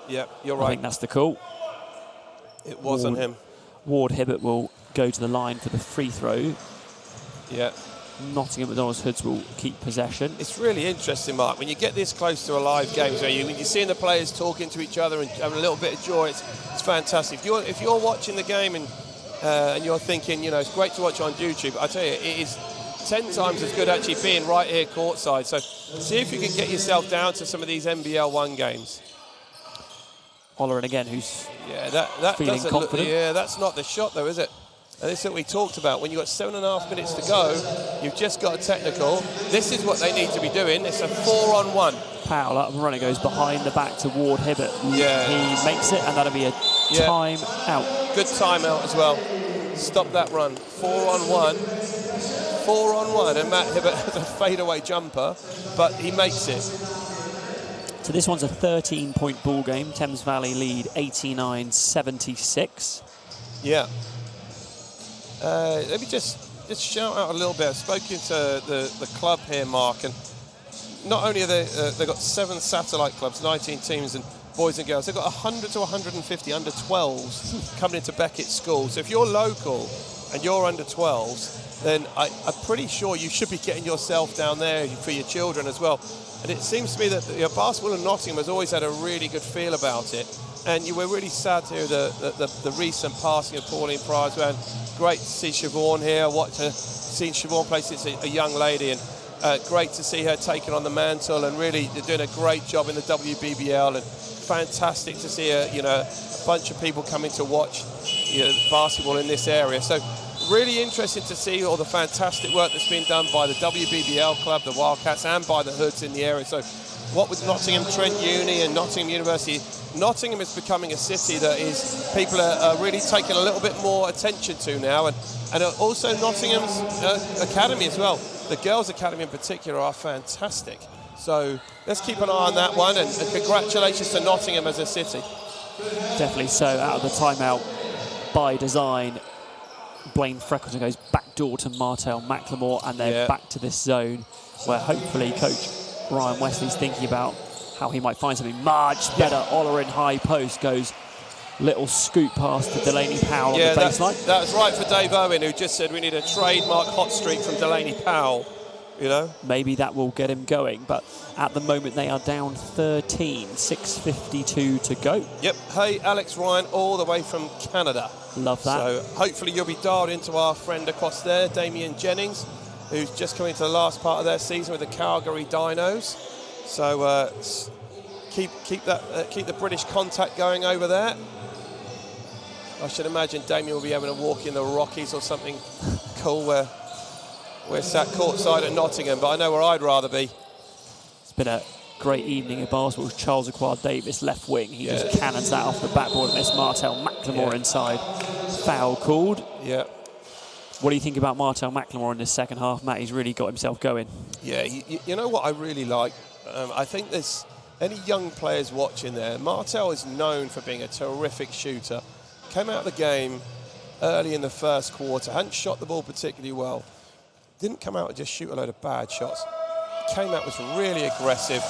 right. I think that's the call. It was on him. Ward Hibbert will go to the line for the free throw. Yeah. Nottingham Hoods will keep possession. It's really interesting, Mark, when you get this close to a live game, when you're seeing the players talking to each other and having a little bit of joy, it's fantastic. If you're watching the game and you're thinking, you know, it's great to watch on YouTube, I tell you, it is 10 times as good actually being right here courtside. So see if you can get yourself down to some of these NBL 1 games. Olerin again, who's that feeling confident. That's not the shot though, is it? And this is what we talked about. When you've got 7.5 minutes to go, you've just got a technical. This is what they need to be doing. It's a 4-on-1. Powell up and running, goes behind the back to Ward Hibbert. Yeah. He makes it, and that'll be a time out. Good timeout as well. Stop that run. 4-on-1. 4-on-1, and Matt Hibbert has a fadeaway jumper, but he makes it. So this one's a 13-point ball game. Thames Valley lead 89-76. Yeah. Let me just shout out a little bit. I've spoken to the club here, Mark, and not only are they've got 7 satellite clubs, 19 teams, and boys and girls. They've got 100 to 150 under 12s coming into Beckett School. So if you're local and you're under 12s, then I'm pretty sure you should be getting yourself down there for your children as well. And it seems to me that basketball in Nottingham has always had a really good feel about it. And you were really sad to hear the recent passing of Pauline Price. And great to see Siobhan here. Seen Siobhan play since a young lady, and great to see her taking on the mantle and really doing a great job in the WBBL. And fantastic to see a bunch of people coming to watch basketball in this area. So really interesting to see all the fantastic work that's been done by the WBBL club, the Wildcats, and by the Hoods in the area. So what with Nottingham Trent Uni and Nottingham University, Nottingham is becoming a city that people are really taking a little bit more attention to now, and also Nottingham's academy as well. The girls' academy in particular are fantastic. So let's keep an eye on that one, and congratulations to Nottingham as a city. Definitely so. Out of the timeout by design, Blaine Freckleton goes back door to Martel Macklemore, and they're back to this zone where hopefully Coach Ryan Wesley's thinking about how he might find something much better. Olerin high post goes little scoop past to Delaney Powell on the baseline. That's right for Dave Owen, who just said we need a trademark hot streak from Delaney Powell. Maybe that will get him going, but at the moment they are down 13, 6:52 to go. Yep. Hey, Alex Ryan, all the way from Canada. Love that. So hopefully you'll be dialed into our friend across there, Damien Jennings, who's just coming to the last part of their season with the Calgary Dinos. So keep the British contact going over there. I should imagine Damien will be able to walk in the Rockies or something cool where we're sat courtside at Nottingham, but I know where I'd rather be. It's been a great evening of basketball. Charles Aquard-Davis, left wing. He just cannons that off the backboard, and it's Martel Macklemore inside. Foul called. Yeah. What do you think about Martel Macklemore in this second half, Matt? He's really got himself going. Yeah, you know what I really like? I think there's any young players watching there. Martel is known for being a terrific shooter. Came out of the game early in the first quarter, hadn't shot the ball particularly well. Didn't come out and just shoot a load of bad shots. came out, was really aggressive,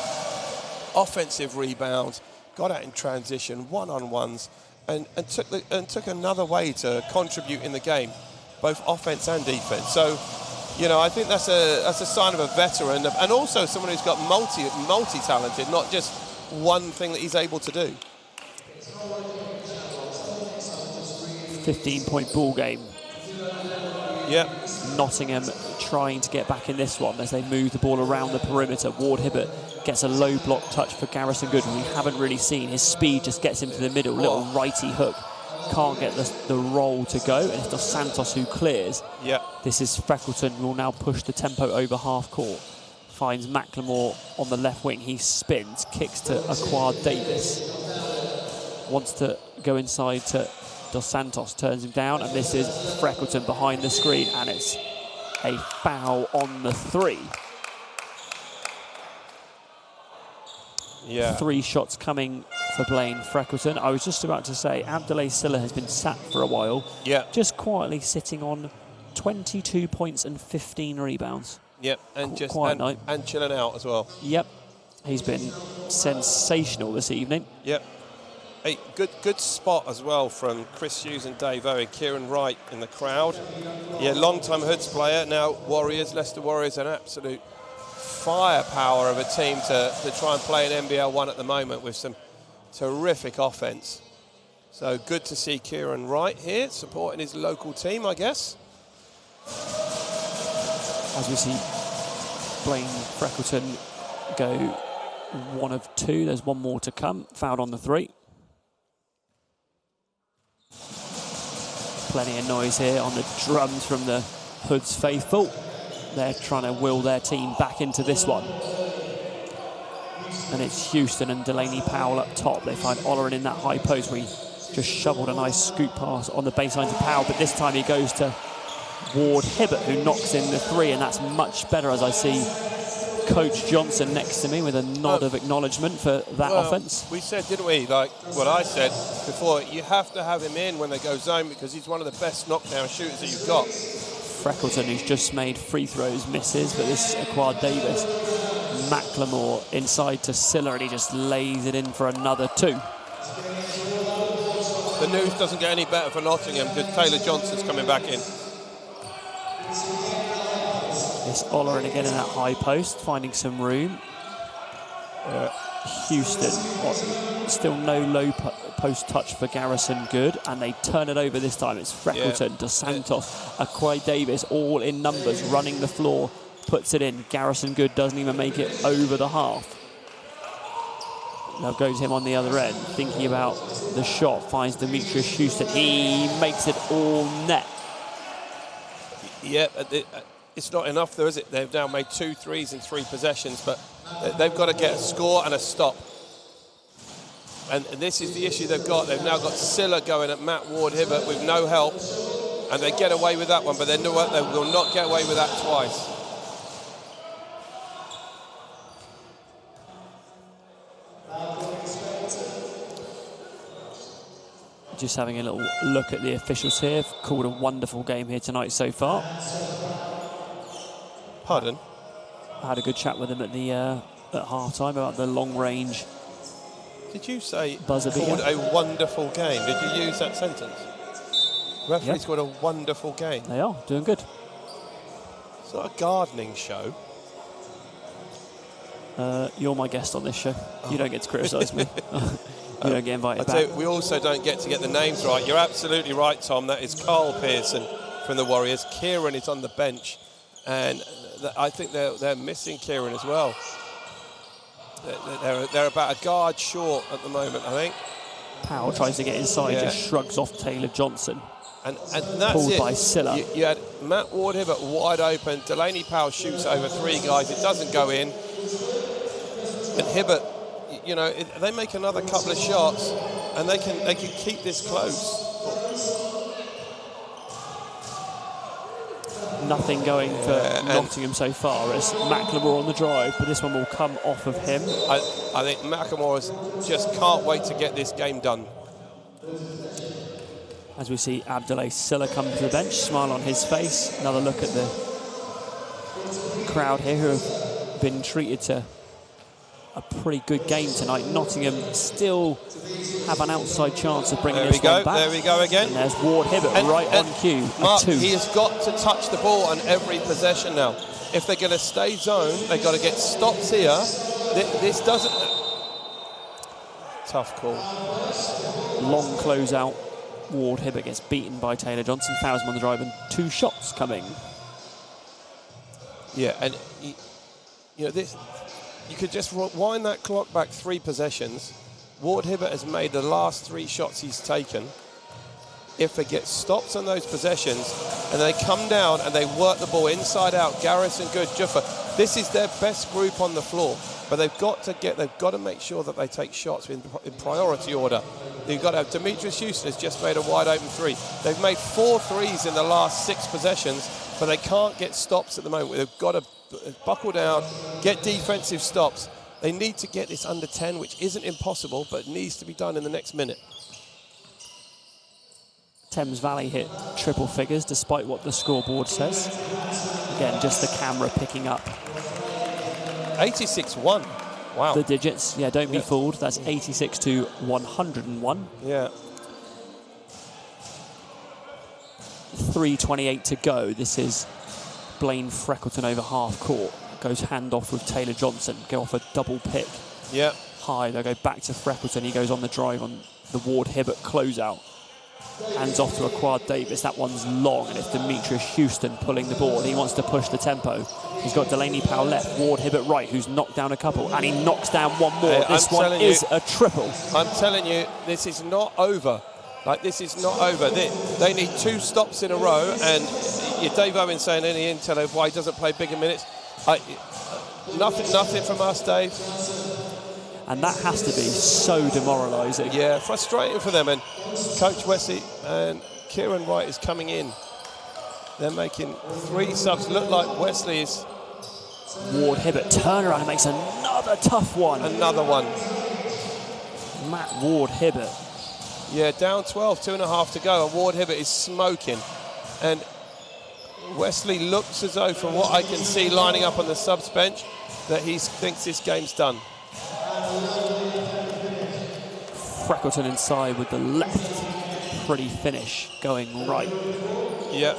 offensive rebounds, got out in transition, one-on-ones, and took another way to contribute in the game, both offense and defense. So, you know, I think that's a sign of a veteran, and also someone who's got multi-talented, not just one thing that he's able to do. 15-point ball game. Yep. Nottingham trying to get back in this one as they move the ball around the perimeter. Ward Hibbert gets a low block touch for Garrison Good, we haven't really seen. His speed just gets him to the middle, little righty hook. Can't get the roll to go, and it's Dos Santos who clears. Yep. This is Freckleton, will now push the tempo over half court. Finds Macklemore on the left wing. He spins, kicks to Aquad Davis. Wants to go inside to Dos Santos, turns him down, and this is Freckleton behind the screen, and it's a foul on the 3. Yeah. 3 shots coming for Blaine Freckleton. I was just about to say, Abdoulaye Sylla has been sat for a while. Yeah. Just quietly sitting on 22 points and 15 rebounds. Yep, and just night. And chilling out as well. Yep. He's been sensational this evening. Yep. A good spot as well from Chris Hughes and Dave Owen. Kieran Wright in the crowd. Yeah, long-time Hoods player, now Warriors. Leicester Warriors, an absolute firepower of a team to try and play in NBL 1 at the moment with some terrific offense. So good to see Kieran Wright here, supporting his local team, I guess. As we see Blaine Freckleton go 1 of 2. There's one more to come. Fouled on the 3. Plenty of noise here on the drums from the Hoods faithful. They're trying to will their team back into this one. And it's Houston and Delaney Powell up top. They find Olerin in that high post where he just shoveled a nice scoop pass on the baseline to Powell, but this time he goes to Ward Hibbert, who knocks in the 3, and that's much better, as I see Coach Johnson next to me with a nod of acknowledgement for that offense. We said, didn't we, like what I said before, you have to have him in when they go zone because he's one of the best knockdown shooters that you've got. Freckleton, who's just made free throws, misses, but this is Aquad Davis. Macklemore inside to Sylla, and he just lays it in for another 2. The news doesn't get any better for Nottingham because Taylor Johnson's coming back in. It's Olerin again in that high post, finding some room. Houston, still no low post touch for Garrison Good, and they turn it over this time. It's Freckleton, Dos Santos, Aquay Davis, all in numbers, running the floor, puts it in. Garrison Good doesn't even make it over the half. Now goes him on the other end, thinking about the shot, finds Demetrius Houston. He makes it all net. Yeah, it's not enough though, is it? They've now made 2 threes in 3 possessions, but they've got to get a score and a stop. And this is the issue they've got. They've now got Sylla going at Matt Ward Hibbert with no help, and they get away with that one, but they will not get away with that twice. Just having a little look at the officials here. Called a wonderful game here tonight so far. Pardon? I had a good chat with them at the at half-time about the long-range. Did you say buzzer called a wonderful game? Did you use that sentence? Referees called a wonderful game. They are doing good. It's not a gardening show. You're my guest on this show. You don't get to criticise me. You don't get invited back. We also don't get to get the names right. You're absolutely right, Tom. That is Carl Pearson from the Warriors. Kieran is on the bench, and I think they're missing Kieran as well. They're about a guard short at the moment, I think. Powell tries to get inside, just shrugs off Taylor Johnson. And that's pulled it. By Sylla. You had Matt Ward Hibbert wide open. Delaney Powell shoots over 3 guys. It doesn't go in. And Hibbert, you know, they make another couple of shots, and they can keep this close. Nothing going for Nottingham so far. It's Macklemore on the drive, but this one will come off of him. I think Macklemore just can't wait to get this game done. As we see Abdoulaye Sylla come to the bench, smile on his face. Another look at the crowd here who have been treated to a pretty good game tonight. Nottingham still have an outside chance of bringing this one back. There we go again. And there's Ward Hibbert right on cue. Mark, he has got to touch the ball on every possession now. If they're going to stay zone, they've got to get stops here. This doesn't... Tough call. Long closeout. Ward Hibbert gets beaten by Taylor Johnson. Fouls him on the drive and 2 shots coming. Yeah, and you know this. You could just wind that clock back 3 possessions. Ward Hibbert has made the last 3 shots he's taken. If they get stops on those possessions and they come down and they work the ball inside out, Garrison, Good, Juffa, this is their best group on the floor. But they've got to make sure that they take shots in priority order. You've got to have Demetrius Houston has just made a wide open 3. They've made 4 threes in the last 6 possessions, but they can't get stops at the moment. They've got to buckle down, get defensive stops. They need to get this under 10, which isn't impossible, but needs to be done in the next minute. Thames Valley hit triple figures despite what the scoreboard says. Again, just the camera picking up 86-1. Wow. The digits. Yeah, don't be fooled. That's 86 to 101. Yeah. 3:28 to go. This is Blaine Freckleton over half court. Goes hand off with Taylor Johnson. Go off a double pick. Yeah. High. They go back to Freckleton. He goes on the drive on the Ward Hibbert closeout. Hands off to Aquad Davis. That one's long, and it's Demetrius Houston pulling the ball. He wants to push the tempo. He's got Delaney Powell left, Ward Hibbert right, who's knocked down a couple, and he knocks down one more. This one is a triple. I'm telling you, this is not over. Like, this is not over. They need 2 stops in a row, and Dave Owen saying any intel of why he doesn't play bigger minutes. Nothing from us, Dave. And that has to be so demoralising. Yeah, frustrating for them. And Coach Wesley and Kieran Wright is coming in. They're making 3 subs. Look like Wesley is... Ward Hibbert turnaround and makes another tough one. Another one. Matt Ward Hibbert. Yeah, down 12, 2.5 to go. And Ward Hibbert is smoking. And Wesley looks as though, from what I can see lining up on the subs bench, that he thinks this game's done. Freckleton inside with the left. Pretty finish going right. Yep.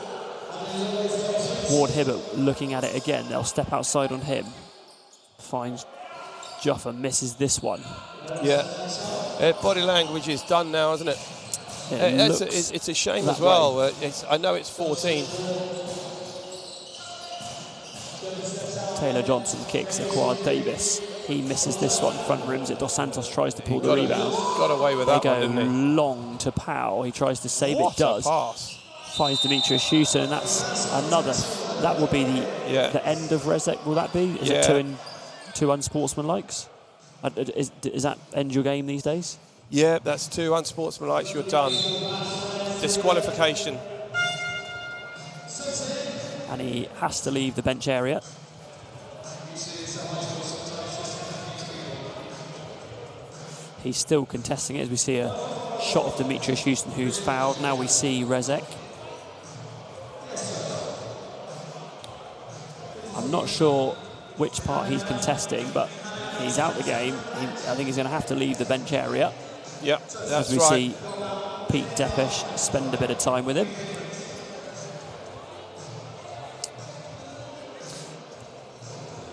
Ward Hibbert looking at it again. They'll step outside on him. Finds Juffa, misses this one. Yeah. Body language is done now, isn't it? It's a shame as well. I know it's 14. Taylor Johnson kicks Aquad Davis. He misses this one. Front rims it. Dos Santos tries to pull the rebound. Got away with that one, didn't he? Long to Powell. He tries to save it. What Does. a pass. Finds Demetrius Houston, and that's another. That will be the end of Rezek. Will that be? Is it 2 unsportsmanlikes? Is that end your game these days? Yeah, that's 2 unsportsmanlikes. You're done. Disqualification. And he has to leave the bench area. He's still contesting it as we see a shot of Demetrius Houston, who's fouled. Now we see Rezek. I'm not sure which part he's contesting, but he's out the game. I think he's going to have to leave the bench area. Yep, that's as we see Pete Depesh spend a bit of time with him.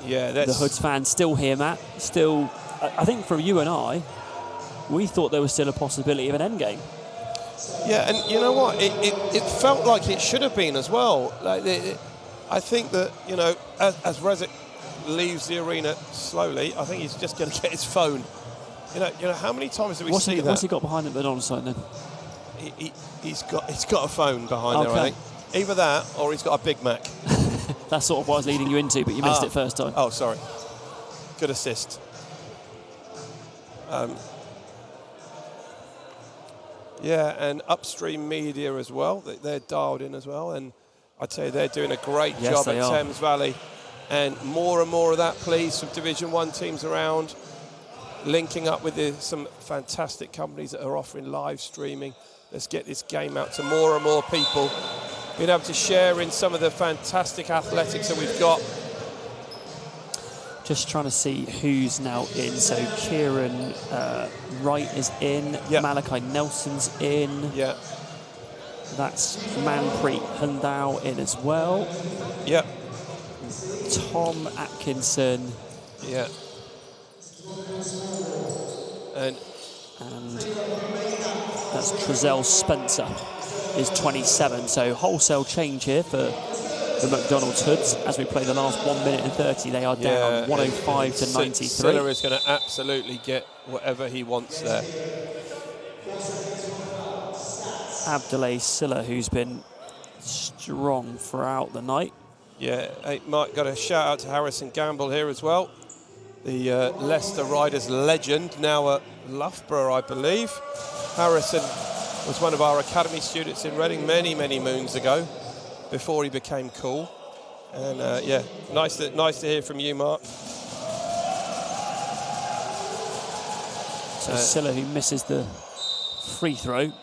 Yeah, the Hoods fans still here, Matt. Still, I think from you and I, we thought there was still a possibility of an end game. Yeah, and you know what? It felt like it should have been as well. Like I think that, you know, as Rezek leaves the arena slowly, I think he's just going to get his phone. You know, how many times do we see that? What's he got behind the Madonna sign then? He's got a phone behind there, I think. Either that or he's got a Big Mac. That's sort of what I was leading you into, but you missed it first time. Oh, sorry. Good assist. Yeah, and Upstream Media as well. They're dialed in as well, and I'd say they're doing a great job at Thames Valley. And more of that, please, from Division 1 teams around, linking up with some fantastic companies that are offering live streaming. Let's get this game out to more and more people. Being able to share in some of the fantastic athletics that we've got. Just trying to see who's now in. So Kieran Wright is in. Yep. Malachi Nelson's in. Yeah. That's Manpreet Hundao in as well. Yeah. Tom Atkinson. Yeah. And that's Trezell Spencer is 27. So wholesale change here for the McDonald's Hoods as we play the last 1 minute and 30. They are down 105 to 93. Silla is going to absolutely get whatever he wants there. Abdoulaye Silla, who's been strong throughout the night. Yeah, hey, Mike, got a shout out to Harrison Gamble here as well. The Leicester Riders legend, now at Loughborough, I believe. Harrison was one of our academy students in Reading many, many moons ago, before he became cool. And yeah, nice to hear from you, Mark. So Silla, who misses the free throw,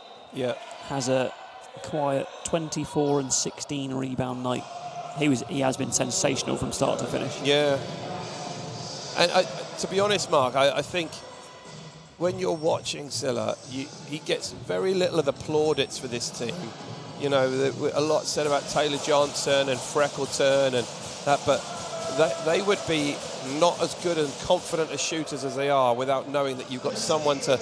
has a quiet 24 and 16 rebound night. He has been sensational from start to finish. Yeah. And to be honest, Mark, I think when you're watching Silla, he gets very little of the plaudits for this team. You know, a lot said about Taylor Johnson and Freckleton and that, but they would be not as good and confident as shooters as they are without knowing that you've got someone to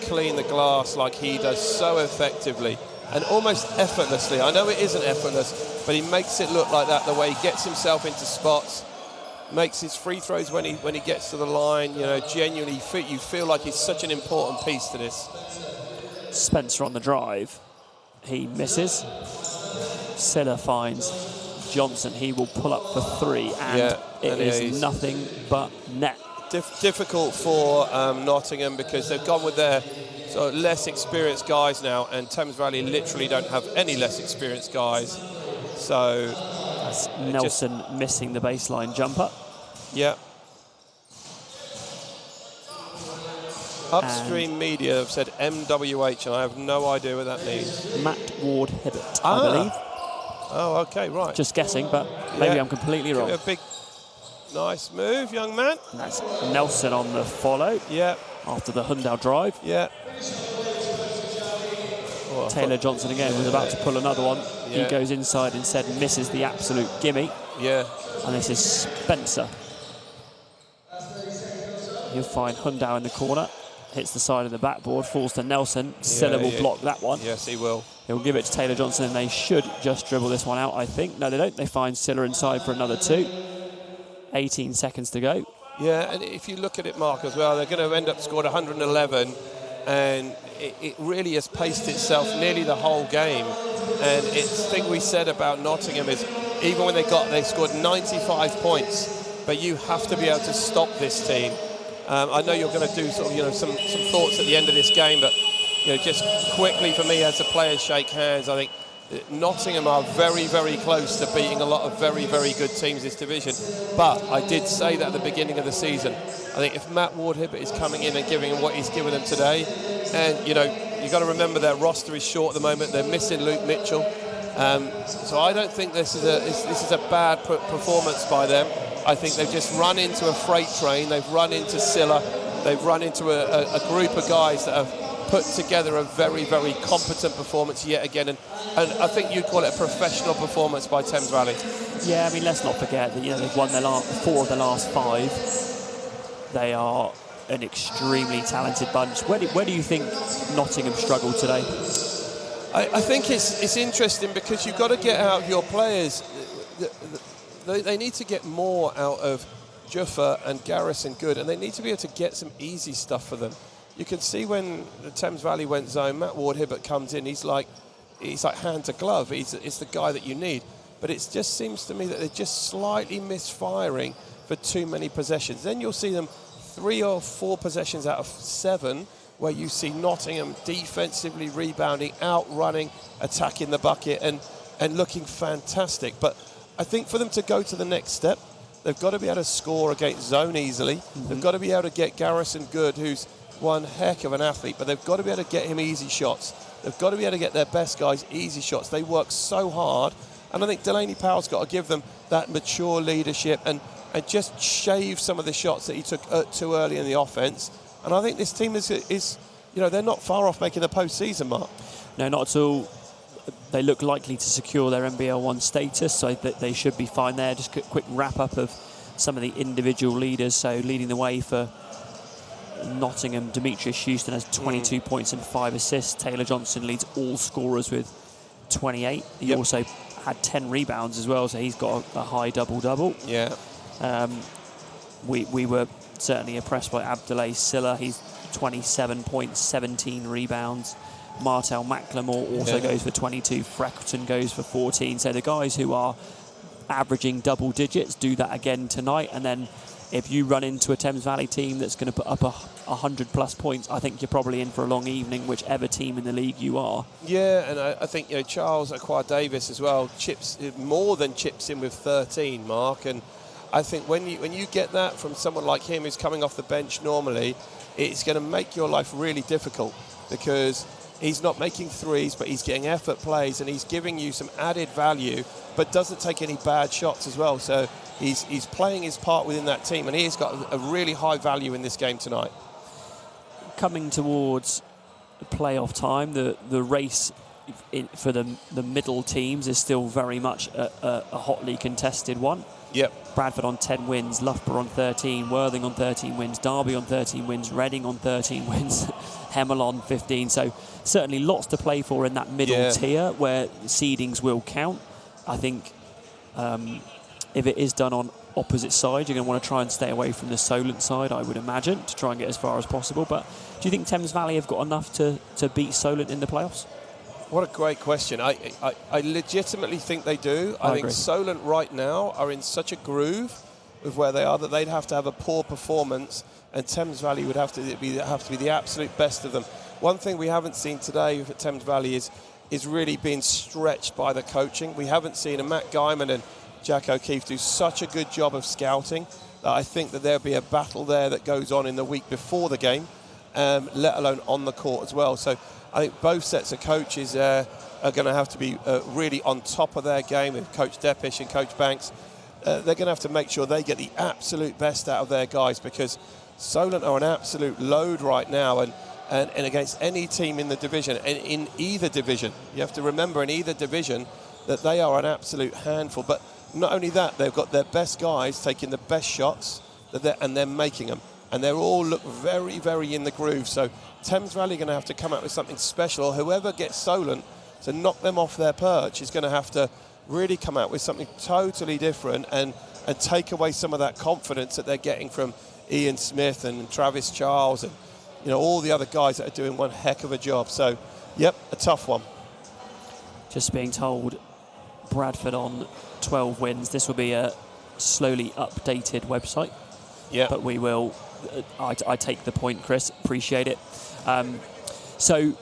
clean the glass like he does so effectively and almost effortlessly. I know it isn't effortless, but he makes it look like that, the way he gets himself into spots, makes his free throws when he gets to the line. You know, genuinely, you feel like he's such an important piece to this. Spencer on the drive. He misses. Silla finds Johnson. He will pull up for three, and it is nothing but net. Difficult for Nottingham because they've gone with their sort of less experienced guys now, and Thames Valley literally don't have any less experienced guys. So that's Nelson missing the baseline jumper. Yeah. Upstream Media have said MWH, and I have no idea what that means. Matt Ward Hibbert, I believe. Oh, okay, right. Just guessing, but maybe I'm completely wrong. A big, nice move, young man. And that's Nelson on the follow. Yeah. After the Hundau drive. Yeah. Oh, Taylor Johnson again was about to pull another one. He goes inside and said misses the absolute gimme. Yeah. And this is Spencer. He'll find Hundau in the corner. Hits the side of the backboard, falls to Nelson. Silla will block that one. Yes, he will. He'll give it to Taylor Johnson, and they should just dribble this one out, I think. No, they don't. They find Silla inside for another two. 18 seconds to go. Yeah, and if you look at it, Mark, as well, they're going to end up scored 111, and it really has paced itself nearly the whole game. And it's the thing we said about Nottingham is even when they scored 95 points, but you have to be able to stop this team. I know you're going to do sort of, some thoughts at the end of this game, but just quickly for me as the players shake hands, I think Nottingham are very, very close to beating a lot of very, very good teams this division. But I did say that at the beginning of the season. I think if Matt Ward Hibbert is coming in and giving them what he's given them today, and you've got to remember their roster is short at the moment. They're missing Luke Mitchell, so I don't think this is a bad performance by them. I think they've just run into a freight train. They've run into Silla. They've run into a group of guys that have put together a very, very competent performance yet again. And I think you'd call it a professional performance by Thames Valley. Yeah, I mean, let's not forget that they've won their four of the last five. They are an extremely talented bunch. Where do you think Nottingham struggled today? I think it's interesting because you've got to get out of your players. They need to get more out of Juffa and Garrison Good, and they need to be able to get some easy stuff for them. You can see when the Thames Valley went zone, Matt Ward Hibbert comes in, he's like hand to glove. It's the guy that you need. But it just seems to me that they're just slightly misfiring for too many possessions. Then you'll see them 3 or 4 possessions out of 7 where you see Nottingham defensively rebounding, outrunning, attacking the bucket and looking fantastic. But I think for them to go to the next step, they've got to be able to score against zone easily. Mm-hmm. They've got to be able to get Garrison Good, who's one heck of an athlete, but they've got to be able to get him easy shots. They've got to be able to get their best guys easy shots. They work so hard, and I think Delaney Powell's got to give them that mature leadership and and just shave some of the shots that he took too early in the offence. And I think this team is they're not far off making the postseason, Mark. No, not at all. They look likely to secure their NBL 1 status, so they should be fine there. Just a quick wrap-up of some of the individual leaders. So leading the way for Nottingham, Demetrius Houston has 22 points and 5 assists. Taylor Johnson leads all scorers with 28. He also had 10 rebounds as well, so he's got a high double-double. Yeah. We were certainly impressed by Abdoulaye Silla. He's 27 points, 17 rebounds. Martel McLemore also goes for 22. Freckleton goes for 14. So the guys who are averaging double digits do that again tonight. And then if you run into a Thames Valley team that's going to put up 100+ points, I think you're probably in for a long evening, whichever team in the league you are. Yeah, and I think Charles Aqua-Davis as well chips in with 13, Mark. And I think when you get that from someone like him who's coming off the bench normally, it's going to make your life really difficult, because he's not making threes, but he's getting effort plays, and he's giving you some added value, but doesn't take any bad shots as well. So he's playing his part within that team, and he's got a really high value in this game tonight. Coming towards playoff time, the race for the middle teams is still very much a hotly contested one. Yep. Bradford on 10 wins, Loughborough on 13, Worthing on 13 wins, Derby on 13 wins, Reading on 13 wins, Hemel on 15. So certainly lots to play for in that middle tier where seedings will count. I think if it is done on opposite sides, you're going to want to try and stay away from the Solent side, I would imagine, to try and get as far as possible. But do you think Thames Valley have got enough to beat Solent in the playoffs? What a great question. I legitimately think they do. I think Solent right now are in such a groove with where they are that they'd have to have a poor performance, and Thames Valley would have to be the absolute best of them. One thing we haven't seen today at Thames Valley is really being stretched by the coaching. We haven't seen a Matt Guyman and Jack O'Keefe do such a good job of scouting that I think that there'll be a battle there that goes on in the week before the game, let alone on the court as well. So I think both sets of coaches are going to have to be really on top of their game, with Coach Deppish and Coach Banks. They're going to have to make sure they get the absolute best out of their guys, because Solent are an absolute load right now, and against any team in the division, and in either division. You have to remember in either division that they are an absolute handful. But not only that, they've got their best guys taking the best shots, and they're making them. And they all look very, very in the groove. So Thames Valley are going to have to come out with something special. Whoever gets Solent to knock them off their perch is going to have to really come out with something totally different and take away some of that confidence that they're getting from Ian Smith and Travis Charles and all the other guys that are doing one heck of a job. So, yep, a tough one. Just being told, Bradford on 12 wins. This will be a slowly updated website. Yeah. But we will. I take the point, Chris. Appreciate it. So,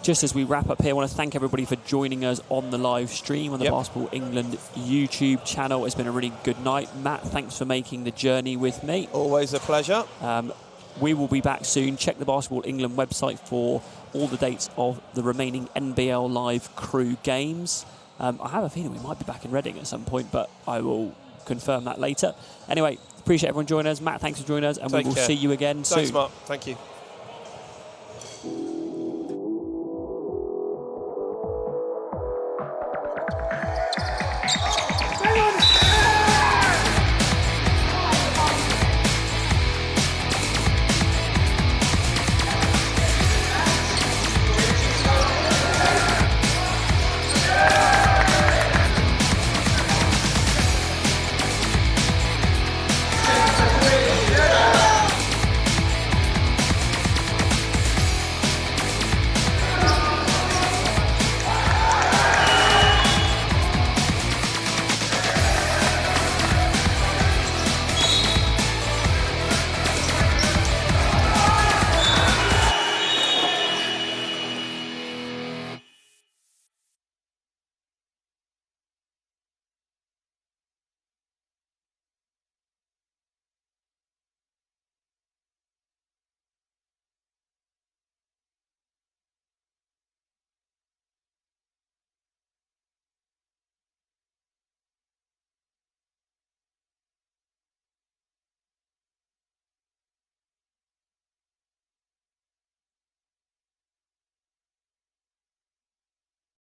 just as we wrap up here, I want to thank everybody for joining us on the live stream on the Basketball England YouTube channel. It's been a really good night. Matt, thanks for making the journey with me. Always a pleasure. We will be back soon. Check the Basketball England website for all the dates of the remaining NBL Live crew games. I have a feeling we might be back in Reading at some point, but I will confirm that later. Anyway, appreciate everyone joining us. Matt, thanks for joining us, and we will see you again soon. Thanks, Mark. Thank you.